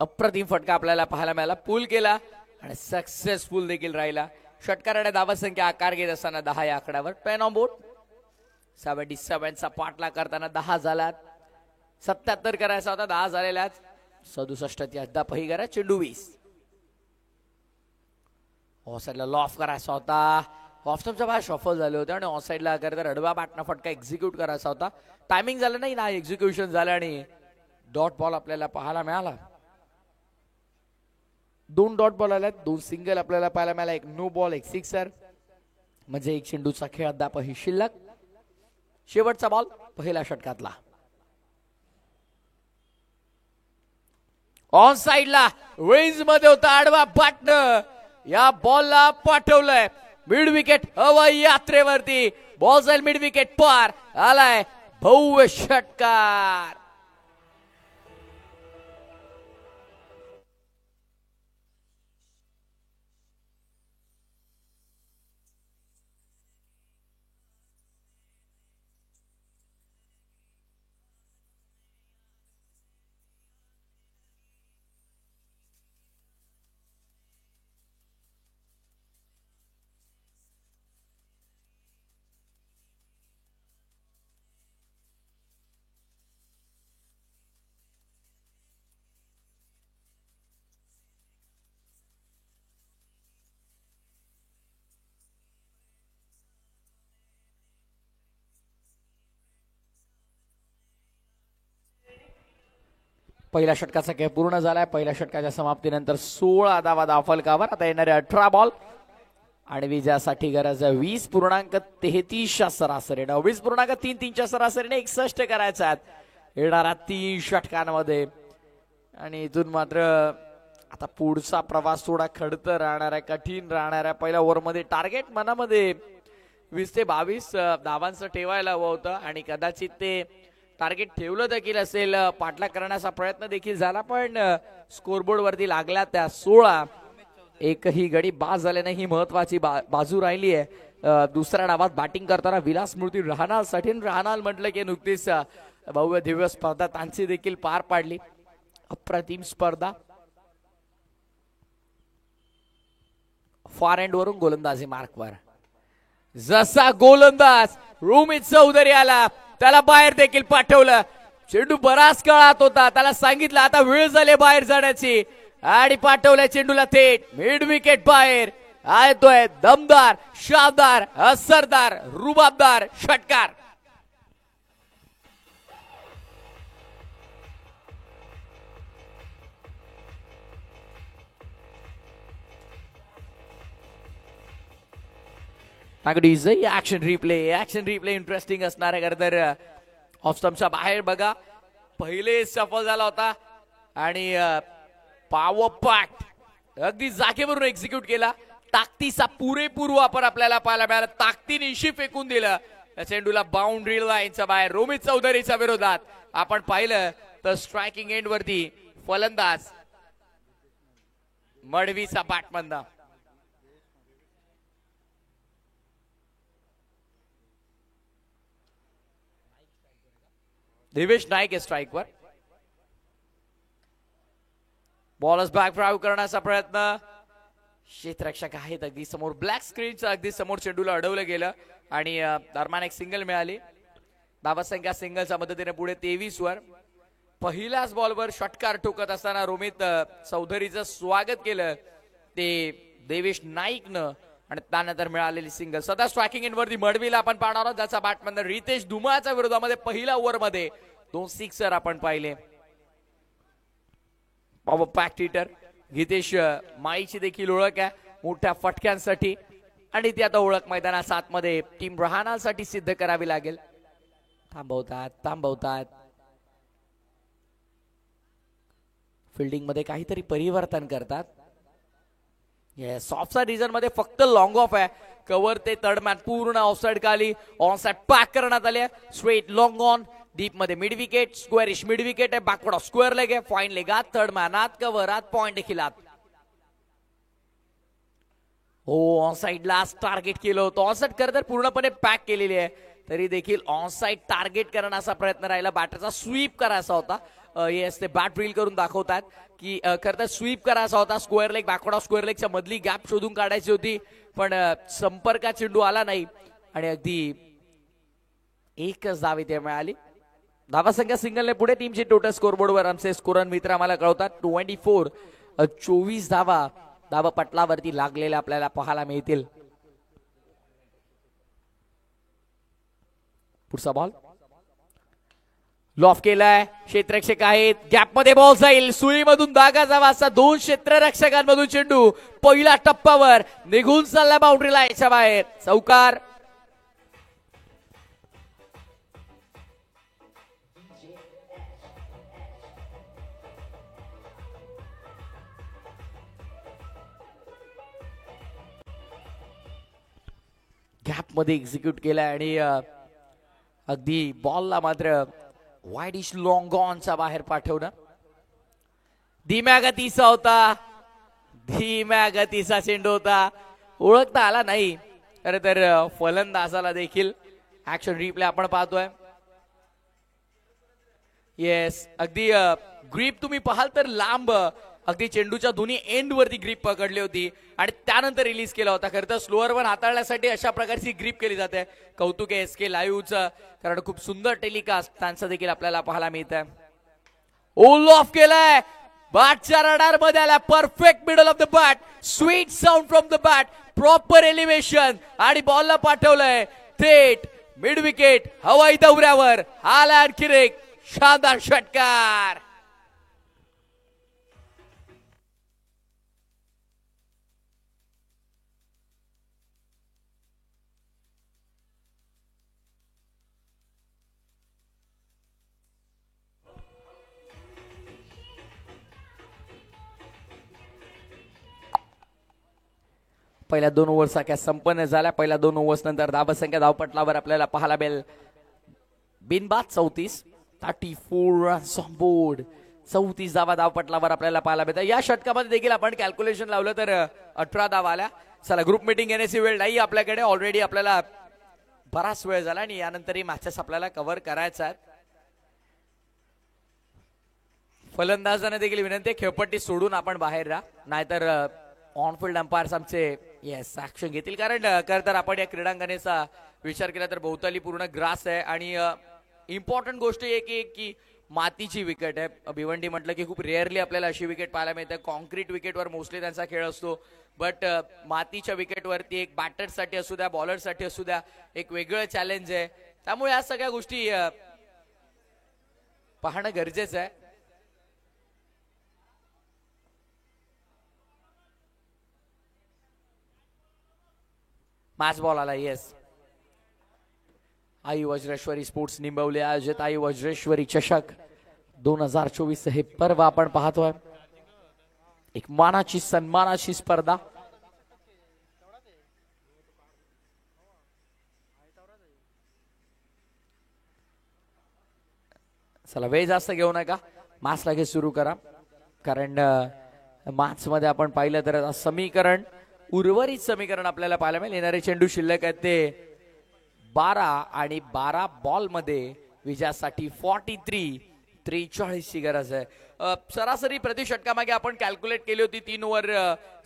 अप्रतिम फटका आपल्याला पाहायला मिळाला. पूल केला आणि सक्सेसफुल देखील राहिला. षटकाराने धावा संख्या आकार घेत असताना 10 या आकड्यावर. 10 ऑन बोर्ड. 77चा पाठला करताना 10 झालात. 77 करायचा होता, 10 झालेल्या. 67 ती अद्यापही करा. चेंडू 20. ऑफसाईडला लॉफ करायचा होता. ऑफस्टमच्या बाहेर शॉफल झाले होते आणि ऑफसाईडला करता रडवा बाटना फटका एक्झिक्यूट करायचा होता. टायमिंग झालं नाही ना, एक्झिक्युशन झालं आणि डॉट बॉल आपल्याला पाहायला मिळाला. 2 डॉट बॉल आल्यात, 2 सिंगल आपल्याला पाहायला मिळाला. 1 नो बॉल, 1 सिक्सर. म्हणजे 1 चेंडूचा खेळ अद्यापही शिल्लक. शेवटचा बॉल पहिल्या षटकातला. ऑन साइडला वेन्स मध्ये होता आडवा बाटणं. या बॉलला पाठवलंय मिड विकेट हवाई यात्रेवरती. बॉल जाईल मिड विकेट पार. आलाय भव्य षटकार. पहिल्या षटकाचा खेळ पूर्ण झालाय. पहिल्या षटकाच्या समाप्तीनंतर 16 धावा धावफलकावर. आता येणारे 18 बॉल आणि विजयासाठी गरज आहे 20.33 सरासरी. 20.33 सरासरीने 61 करायचा आहेत येणाऱ्या 3 षटकांमध्ये. आणि इथून मात्र आता पुढचा प्रवास थोडा खडतर राहणार आहे, कठीण राहणार आहे. पहिल्या ओव्हरमध्ये टार्गेट मनामध्ये 20 ते 22 धावांचं ठेवायला हवं होतं आणि कदाचित ते टार्गेट ठेवलं देखील असेल. पाठलाग करण्याचा प्रयत्न देखील झाला पण स्कोरबोर्ड वरती लागल्या त्या 16. एकही गडी बाद झाल्याने ही महत्वाची बाजू राहिली आहे. दुसऱ्या डावात बॅटिंग करताना विलास स्मृती रहाणाल साठी. रहाणाल म्हटलं की नुकतीच भव्य दिव्य स्पर्धा त्यांची देखील पार पाडली. अप्रतिम स्पर्धा. फॉर एंड वरून गोलंदाजी मार्कवर. जसा गोलंदाज रोमित चौधरी आला त्याला बाहेर देखील पाठवलं. चेंडू बराच काळात होता, त्याला सांगितलं आता वेळ झाली बाहेर जाण्याची आणि पाठवल्या चेंडूला थेट मिड विकेट बाहेर. येतोय दमदार, शानदार, असरदार, रुबाबदार षटकार. ऍक्शन रिप्ले इंटरेस्टिंग असणार आहे. खरं तर ऑफ स्टंपच्या बाहेर बघा पहिले सफल झाला होता आणि पॉवर पॅक्ट अगदी जागेवरून एक्झिक्यूट केला. ताकदीचा पुरेपूर वापर आपल्याला पाहायला मिळाला. ताकदीनिशी फेकून दिलं या चेंडूला बाउंड्री लाईनच्या बाहेर. रोमित चौधरीच्या विरोधात आपण पाहिलं तर स्ट्रायकिंग एंड वरती फलंदाज मडवीचा बॅटमन. देवेश नाईक स्ट्राईकवर. बॉलर्स बॅक ड्राईव्ह करण्याचा प्रयत्न. क्षेत्ररक्षक आहेत अगदी समोर. ब्लॅक स्क्रीनच्या अगदी समोर चेंडूला अडवलं गेलं आणि दरम्यान एक सिंगल मिळाली. धावा संख्या सिंगलच्या मदतीने पुढे 23 वर. पहिल्याच बॉलवर षटकार ठोकत असताना रोमित चौधरीचं स्वागत केलं ते देवेश नाईकनं आणि त्यानंतर मिळालेली सिंगल. सध्या स्ट्रायकिंग एंड वरती मडवीला आपण पाहणार आहोत ज्याचा बॅटमन रितेश धुमाळच्या विरोधामध्ये पहिल्या ओव्हरमध्ये 2 सिक्सर आपण पाहिले. पॉवर पॅक्ट हिटर गीतेश माईची देखील ओळख आहे मोठ्या फटक्यांसाठी आणि ती आता ओळख मैदानात 7 मध्ये टीम रहाणासाठी सिद्ध करावी लागेल. थांबवतात फिल्डिंग मध्ये काहीतरी परिवर्तन करतात. ऑफसाइड रिजन मध्ये फक्त लॉंग ऑफ आहे. कव्हर ते थर्ड मॅन पूर्ण ऑफसाइड खाली ऑन साइड पॅक करण्यात आले. स्ट्रेट लॉंग ऑन डीप मध्ये मिड विकेट. स्क्वेअरिश मिड विकेट आहे. बॅकवर्ड ऑफ स्क्वेअर लेग आहे. फाईन लेग आत. थर्ड मॅन आत. कव्हर आत. पॉइंट देखील आत. हो ऑन साइडला टार्गेट केलं होतं. ऑन साइड खरं तर पूर्णपणे पॅक केलेली आहे तरी देखील ऑन साइड टार्गेट करण्याचा प्रयत्न राहिला. बॅटरचा स्वीप करायचा होता येस ते बॅट ड्रिल करून दाखवतात की खरं तर स्वीप करायचा होता, square leg backward off square लेगच्या मधली गॅप शोधून काढायची होती, पण संपर्कात चेंडू आला नाही आणि अगदी एकच धाव इथे मिळाली. धावासंख्या सिंगलने पुढे. टीमची टोटल स्कोरबोर्डवर आमचे स्कोरर मित्र आम्हाला कळवतात 24. 24 धावा धावपटलावरती लागलेल्या आपल्याला पाहायला मिळतील. पुढचा बॉल लॉफ केलाय, क्षेत्ररक्षक आहेत, गॅप मध्ये बॉल जाईल, सुईमधून धागा जावा असा 2 क्षेत्ररक्षकांमधून चेंडू पहिल्या टप्प्यावर निघून चालला बाउंड्रीला याच्या बाहेर. चौकार. गॅप मध्ये एक्झिक्यूट केलाय आणि अगदी बॉलला मात्र वाईडिश लॉंग ऑनचा बाहेर पाठवणं. धीम्या गतीचा होता, धीम्या गतीचा चेंडू होता, ओळखता आला नाही. खरं तर फलंदाजाला देखील ऍक्शन रिप्ले आपण पाहतोय. येस अगदी ग्रीप तुम्ही पाहाल तर लांब अगदी चेंडूच्या दोन्ही एंड वरती ग्रीप पकडली होती आणि त्यानंतर रिलीज केला होता. खरं तर स्लोअर वन हाताळण्यासाठी अशा प्रकारची ग्रीप केली जाते. कौतुक आहे SK लाईव्हचं, कारण खूप सुंदर टेलिकास्ट त्यांचं देखील आपल्याला पाहायला मिळत आहे. ओल ऑफ केलाय, बॅटच्या रडार मध्ये आला, perfect middle of the bat, sweet sound from the bat, proper elevation आणि बॉलला पाठवलंय थेट मिड विकेट हवाई दौऱ्यावर. आला आणखी एक शानदार षटकार. पहिल्या 2 ओव्हर्स अख्या संपन्न झाल्या. पहिल्या 2 ओव्हर्स नंतर धावसंख्या धावपटलावर आपल्याला पाहायला मिळेल बिनबाद 34 रन्स ऑन बोर्ड. 34 धावा धावपटलावर आपल्याला पाहायला मिळतात. या षटकामध्ये देखील आपण कॅल्क्युलेशन लावलं तर 18 धावा आल्या. चला ग्रुप मीटिंग घेण्याची वेळ नाही आपल्याकडे, ऑलरेडी आपल्याला बराच वेळ झाला आणि यानंतरही मॅचेस आपल्याला कव्हर करायचा आहेत. फलंदाजांना देखील विनंती आहे खेळपट्टी सोडून आपण बाहेर राहा, नाहीतर ऑनफिल्ड अंपायर्स आमचे येस ऍक्शन घेतील. कारण खरं तर आपण या क्रीडांगणाचा विचार केला तर भोवताली पूर्ण ग्रास आहे आणि इम्पॉर्टंट गोष्ट एक की मातीची विकेट आहे. भिवंडी म्हटलं की खूप रेअरली आपल्याला अशी विकेट पाहायला मिळते. कॉन्क्रीट विकेटवर मोस्टली त्यांचा खेळ असतो, बट मातीच्या विकेटवरती एक बॅटरसाठी असू द्या, बॉलरसाठी असू द्या, एक वेगळं चॅलेंज आहे. त्यामुळे या सगळ्या गोष्टी पाहणं गरजेचं आहे. मॅच बॉल आला. येस आई वज्रेश्वरी स्पोर्ट्स निंबवले आयोजित आई वज्रेश्वरी चषक 2024 हे पर्व आपण पाहतोय. एक मानाची सन्मानाची स्पर्धा. चला वेळ जास्त घेऊ नका, मॅच लगेच सुरू करा. कारण मॅच मध्ये आपण पाहिलं तर समीकरण उर्वरित समीकरण आपल्याला पाहायला मिळेल. येणारे चेंडू शिल्लक आहेत ते 12 आणि 12 बॉल मध्ये विजयासाठी 43 ची गरज आहे. सरासरी प्रति षटकामागे आपण कॅल्क्युलेट केली होती 3 ओव्हर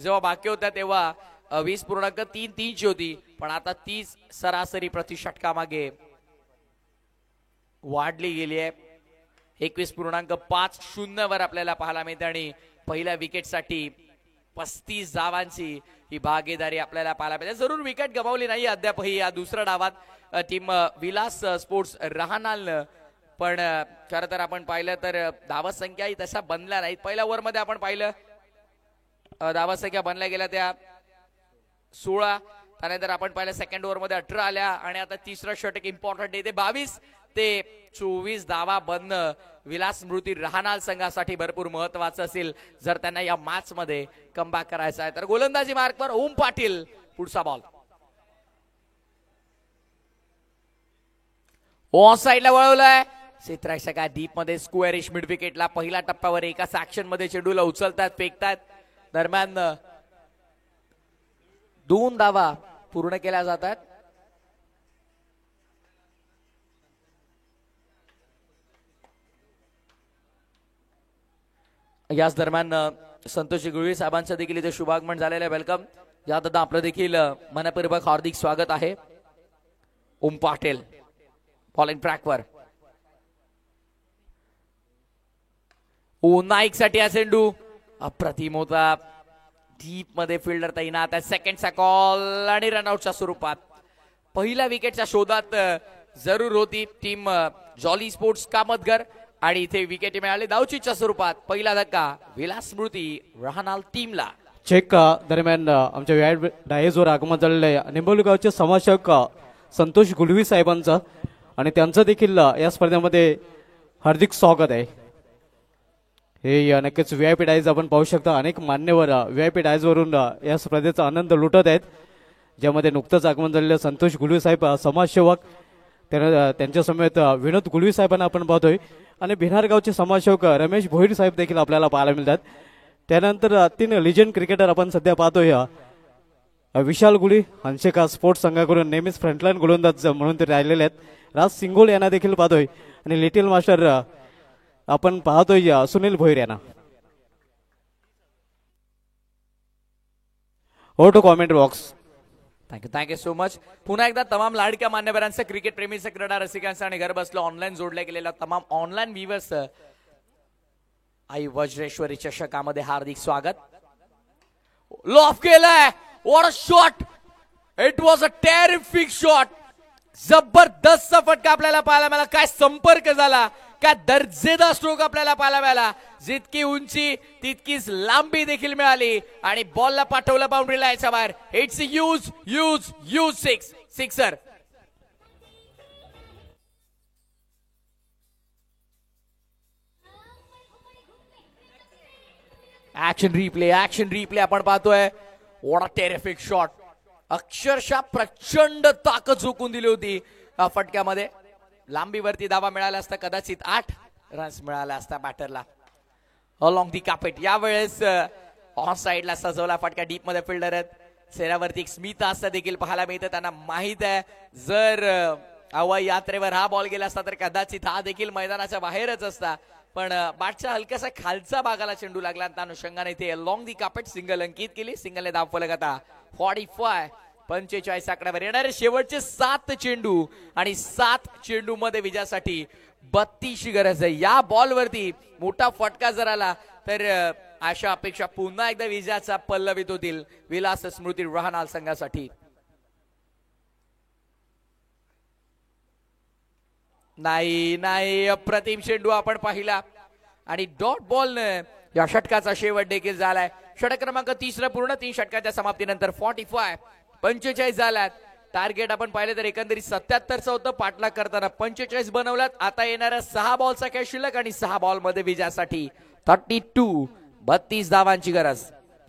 जेव्हा बाकी होत्या तेव्हा 20.33 ची होती, पण आता 30 सरासरी प्रति षटकामागे वाढली गेली आहे. 21.50 वर आपल्याला पाहायला मिळते आणि पहिल्या विकेटसाठी 35 धावांची ही भागीदारी आपल्याला पाहायला मिळते. जरूर विकेट गमावली नाही अद्यापही या दुसऱ्या डावात टीम विलास स्पोर्ट्स रहानाल, पण खरं तर आपण पाहिलं तर धावसंख्याही तशा बनल्या नाहीत. पहिल्या ओव्हर मध्ये आपण पाहिलं धावसंख्या बनल्या गेल्या त्या 16, त्यानंतर आपण पाहिलं सेकंड ओव्हर मध्ये 18 आल्या आणि आता तिसरं षटक इम्पॉर्टंट आहे ते 22 ते 24 धावा बनणं विलास स्मृती रहानाल संघासाठी भरपूर महत्वाचं असेल जर त्यांना या मॅच मध्ये कमबॅक करायचा आहे. तर गोलंदाजी मार्कवर ओम पाटील. पुढचा बॉल ऑन साइडला वळवलाय. क्षेत्ररक्षक डीप मध्ये स्क्वेअरिश मिड विकेटला. पहिल्या टप्प्यावर एकाच ऍक्शन मध्ये चेंडूला उचलतात फेकतात. दरम्यान 2 धावा पूर्ण केल्या जातात. याच दरम्यान संतोष गुळवी साहेबांचं देखील इथे शुभागमन झालेलं आहे. वेलकम. यात आपलं देखील मनपूर्वक हार्दिक स्वागत आहे. ओम पाटील बॉलिंग ट्रॅकवर. ओ नाईक साठी हा चेंडू अप्रतिम होता. डीप मध्ये फिल्डर तैनात आहे. सेकंडचा कॉल आणि रनआउटच्या स्वरूपात पहिल्या विकेटच्या शोधात जरूर होती टीम जॉली स्पोर्ट्स कामतगर आणि इथे विकेट मिळाली धावचीच्या स्वरूपात. पहिला धक्का विलास स्मृती रहानाल टीमला. चेक दरम्यान आमच्या व्यायाम डायजवर आगमन झालेलं आहे निंबोली गावचे समाजसेवक संतोष गुलवी साहेबांचं आणि त्यांचं देखील या स्पर्धेमध्ये हार्दिक स्वागत आहे. हे नक्कीच व्हीआयपी डायज आपण पाहू शकता. अनेक मान्यवर व्हीआयपी डायजवरून या स्पर्धेचा आनंद लुटत आहेत, ज्यामध्ये नुकतंच आगमन झालेलं संतोष गुलवी साहेब समाजसेवक, त्यांच्या समेत विनोद गुलवी साहेबांना आपण पाहतोय आणि बिहार गावचे समाजसेवक रमेश भोईर साहेब देखील आपल्याला पाहायला मिळतात. त्यानंतर 3 लिजंड क्रिकेटर आपण सध्या पाहतोय. विशाल गुली हंशिका स्पोर्ट्स संघाकडून नेहमीच फ्रंटलाईन गोलंदाज म्हणून ते राहिलेले आहेत. राज सिंगोल यांना देखील पाहतोय आणि लिटिल मास्टर आपण पाहतोय सुनील भोईर यांना. हो to comment box. Thank you so much. पुन्हा एकदा तमाम लाडक्या मान्यवरांचं, क्रिकेट प्रेमीचं, क्रीडा रसिकांचं आणि घर बसलं ऑनलाईन जोडल्या गेलेल्या तमाम ऑनलाईन व्ह्यूअर्स आई वज्रेश्वरी चषकामध्ये हार्दिक स्वागत. लॉफ केलाय. What a shot. It was a terrific shot. जबरदस्त फटका आपल्याला पाहायला मिळाला. काय संपर्क झाला, काय दर्जेदार स्ट्रोक आपल्याला पाहायला मिळाला. जितकी उंची तितकीच लांबी देखील मिळाली आणि बॉलला पाठवलं बाउंड्रीला याच्या बाहेर. It's use sixer. Action replay आपण पाहतोय. What a terrific shot. अक्षरशः प्रचंड ताकद झोकून दिली होती फटक्यामध्ये. लांबीवरती दावा मिळाला असता कदाचित 8 रन्स मिळाला असता बॅटरला. Along the carpet. यावेळेस ऑन साइडला सजवला फटका. डीप मध्ये फिल्डर आहेत. चेहऱ्यावरती एक स्मित हास्य देखील पाहायला मिळतं. त्यांना माहित आहे जर अवय यात्रेवर हा बॉल गेला असता तर कदाचित हा देखील मैदानाच्या बाहेरच असता, पण बॅटच्या हलक्यासा खालचा भागाला चेंडू लागला. त्या अनुषंगाने इथे अलॉंग दी कापेट सिंगल अंकित केली. सिंगलने धाव फलक आता 45 आकड्यावर येणारे शेवटचे 7 चेंडू आणि 7 चेंडू मध्ये विजयासाठी 32 गरज आहे. या बॉलवरती मोठा फटका जर आला तर अशा अपेक्षा पुन्हा एकदा विजयाचा पल्लवित होतील विलास स्मृती रहानाल संघासाठी. नाही अप्रतिम चेंडू आपण पाहिला आणि डॉट बॉल या षटकाचा शेवट देखील झालाय. षटक क्रमांक 30 पूर्ण. 3 षटकाच्या समाप्तीनंतर 45 झाल्यात. टार्गेट आपण पाहिलं तर एकंदरीत 77चं होतं. पाठलाग करताना 45 बनवल्यात. आता येणाऱ्या 6 बॉलचा खेळ शिल्लक आणि 6 बॉल मध्ये विजयासाठी 32 धावांची गरज.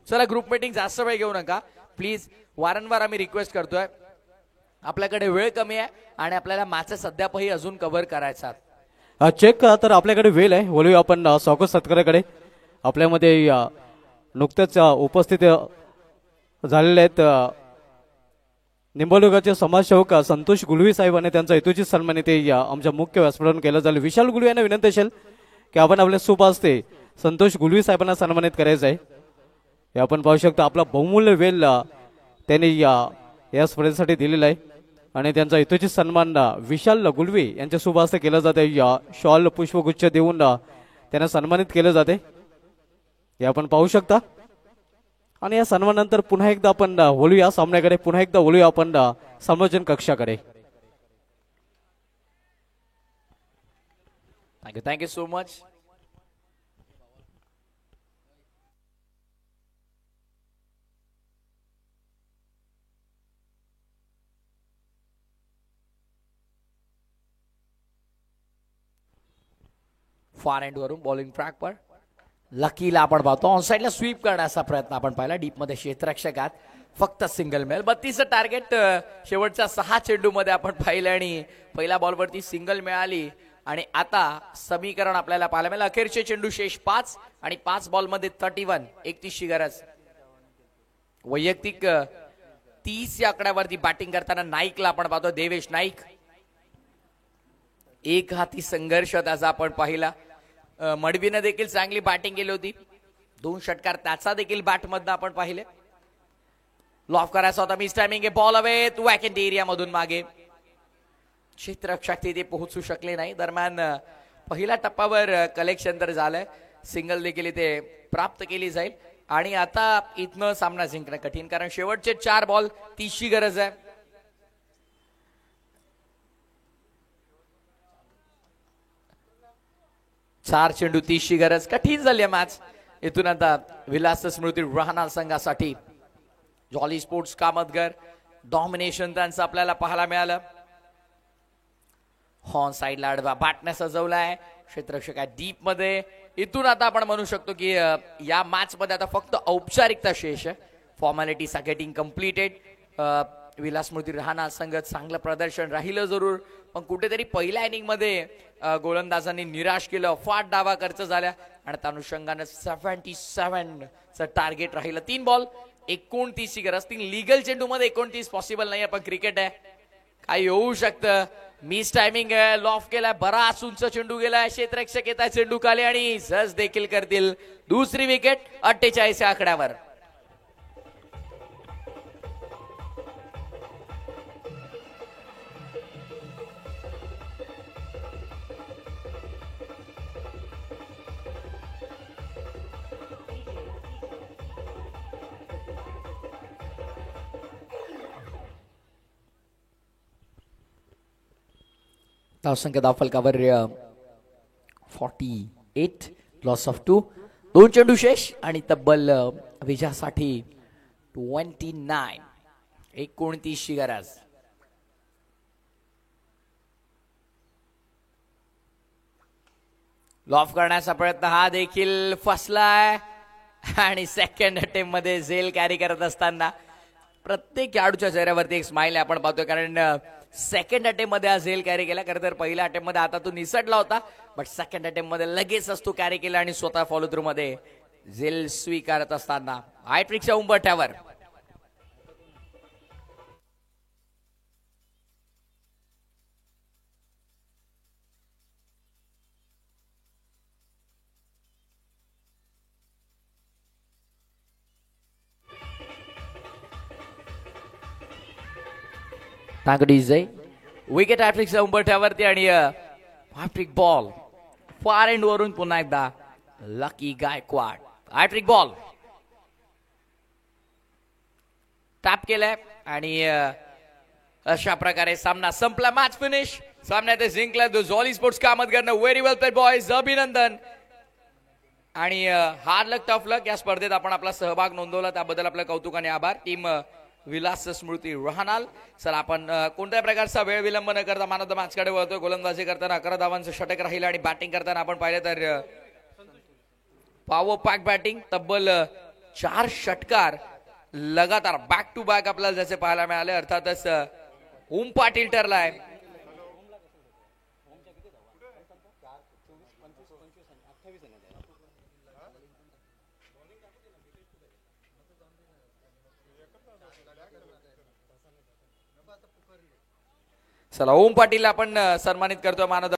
चला ग्रुप मीटिंग जास्त वेळ घेऊ नका प्लीज. वारंवार आम्ही रिक्वेस्ट करतोय. आपल्याकडे वेळ कमी आहे आणि आपल्याला मॅच सध्यापही अजून कव्हर करायचा. चेक तर आपल्याकडे वेळ आहे. बोलूया आपण स्वागत सत्काराकडे. आपल्यामध्ये नुकतेच उपस्थित झालेले आहेत निंबोलीगावचे समाजसेवक संतोष गुलवी साहेब आणि त्यांचा हेतूची सन्मान इथे आमच्या मुख्य व्यासपीठावरून केलं झालं. विशाल गुलवी यांना विनंती असेल की आपण आपल्या शुभ हस्ते संतोष गुलवी साहेबांना सन्मानित करायचं आहे. हे आपण पाहू शकतो. आपला बहुमूल्य वेळ त्यांनी या स्पर्धेसाठी दिलेला आहे आणि त्यांचा हेतूची सन्मान विशाल गुलवी यांच्या शुभ हस्ते केलं जाते. शॉल पुष्पगुच्छ देऊन त्यांना सन्मानित केलं जाते. हे आपण पाहू शकता. आणि या सन्मानानंतर पुन्हा एकदा आपण बोलूया सामन्याकडे. पुन्हा एकदा बोलूया आपण संयोजन कक्षाकडे. Thank you so much. Far end वरून बॉलिंग ट्रॅक पर लकीला आपण पाहतो. ऑन साइडला स्वीप करण्याचा प्रयत्न आपण पाहिला. डीप मध्ये क्षेत्ररक्षकात फक्त सिंगल मिळेल. 32 टार्गेट शेवटच्या 6 चेंडू मध्ये आपण पाहिलं आणि पहिल्या बॉलवरती सिंगल मिळाली आणि आता समीकरण आपल्याला पाहायला मिळालं. अखेरचे चेंडू शेष 5 आणि 5 बॉल मध्ये 31 गरज. वैयक्तिक 30 या आकड्यावरती बॅटिंग करताना नाईकला आपण पाहतो. देवेश नाईक एक हाती संघर्ष त्याचा आपण पाहिला. मडवीनं देखील चांगली बॅटिंग केली होती. 2 षटकार त्याचा देखील बॅट मधनं आपण पाहिले. लॉफ करायचा होता, मिस टायमिंग आहे, बॉल हवे तू वॅकंट एरिया मधून मागे. क्षेत्ररक्षक तिथे पोहोचू शकले नाही. दरम्यान पहिल्या टप्प्यावर कलेक्शन तर झालंय, सिंगल देखील इथे प्राप्त केली जाईल आणि आता इथनं सामना जिंकणं कठीण, कारण शेवटचे 4 बॉल 30ची गरज आहे. चार चेंडू 30ची गरज, कठीण झाली आहे मॅच. इथून आता विलास स्मृती राहणार संघासाठी जॉली स्पोर्ट्स कामतगर डॉमिनेशन त्यांचं आपल्याला पाहायला मिळालं. हॉर्न साइडला आडवा बॅटने सजवलाय, क्षेत्ररक्षक आहे डीप मध्ये. इथून आता आपण म्हणू शकतो की या मॅच मध्ये आता फक्त औपचारिकता शेष आहे. Formalities are getting completed. Vilas Smriti राहणार संघ चांगलं प्रदर्शन राहिलं जरूर, पण कुठेतरी पहिल्या इनिंग मध्ये गोलंदाजांनी निराश केलं, फाट डावा खर्च झाल्या आणि त्या अनुषंगानं 77चं टार्गेट राहिलं. 3 बॉल 29ची गरज. 3 लिगल चेंडू मध्ये 29 पॉसिबल नाही, पण क्रिकेट आहे, काही होऊ शकतं. मिस टायमिंग आहे, लॉफ केलाय, बराच उंच चेंडू गेलाय, क्षेत्ररक्षक येत आहे चेंडू खाली आणि जज देखील करतील दुसरी विकेट 48 या आकड्यावर. धावसंख्या धावफलकावर 48, लॉस ऑफ 2. 2 चेंडू शेष आणि तब्बल विजयासाठी 29ची गरज. लॉफ करण्याचा प्रयत्न हा देखील फसलाय आणि सेकंड अटेम्प्ट मध्ये झेल कॅरी करत असताना प्रत्येक खेळाडूच्या चेहऱ्यावरती एक स्माइल आपण पाहतोय, कारण सेकंड अटेम्प्ट मध्ये हा झेल कॅरी केला. खरं तर पहिल्या अटेम्प्ट मध्ये आता तो निसटला होता, बट सेकंड अटेम्प्ट मध्ये लगेचच तो कॅरी केला आणि स्वतः फॉलो थ्रू मध्ये झेल स्वीकारत असताना हायट्रिकच्या उंबरठ्यावर. विकेट हॅट्रिकच्या उंबरठ्यावरती आणि हॅट्रिक बॉल फार एंड वरून पुन्हा एकदा Lucky Gaikwad. Hat trick ball tap केलाय आणि अशा प्रकारे सामना संपला. Match finish. सामन्यात जिंकला जॉली स्पोर्ट्स कामतगरनं. व्हेरी वेल प्लेड बॉयज, अभिनंदन. आणि हार्ड लक टफ लक या स्पर्धेत आपण आपला सहभाग नोंदवला त्याबद्दल आपलं कौतुक आणि आभार. टीम विलास स्मृती राहणार. सर आपण कोणत्याही प्रकारचा वेळ विलंब न करता मान ऑफ द मॅच कडे वळतोय. गोलंदाजी करताना 11 धावांचं षटक राहिलं आणि बॅटिंग करताना आपण पाहिलं तर पॉवर पॅक बॅटिंग. तब्बल 4 षटकार लगातार बॅक टू बॅक आपल्याला जसे पाहायला मिळाले. अर्थातच ओम पाटील ठरलाय. चला ओम पाटील आपण सन्मानित करतोय मान ऑफ द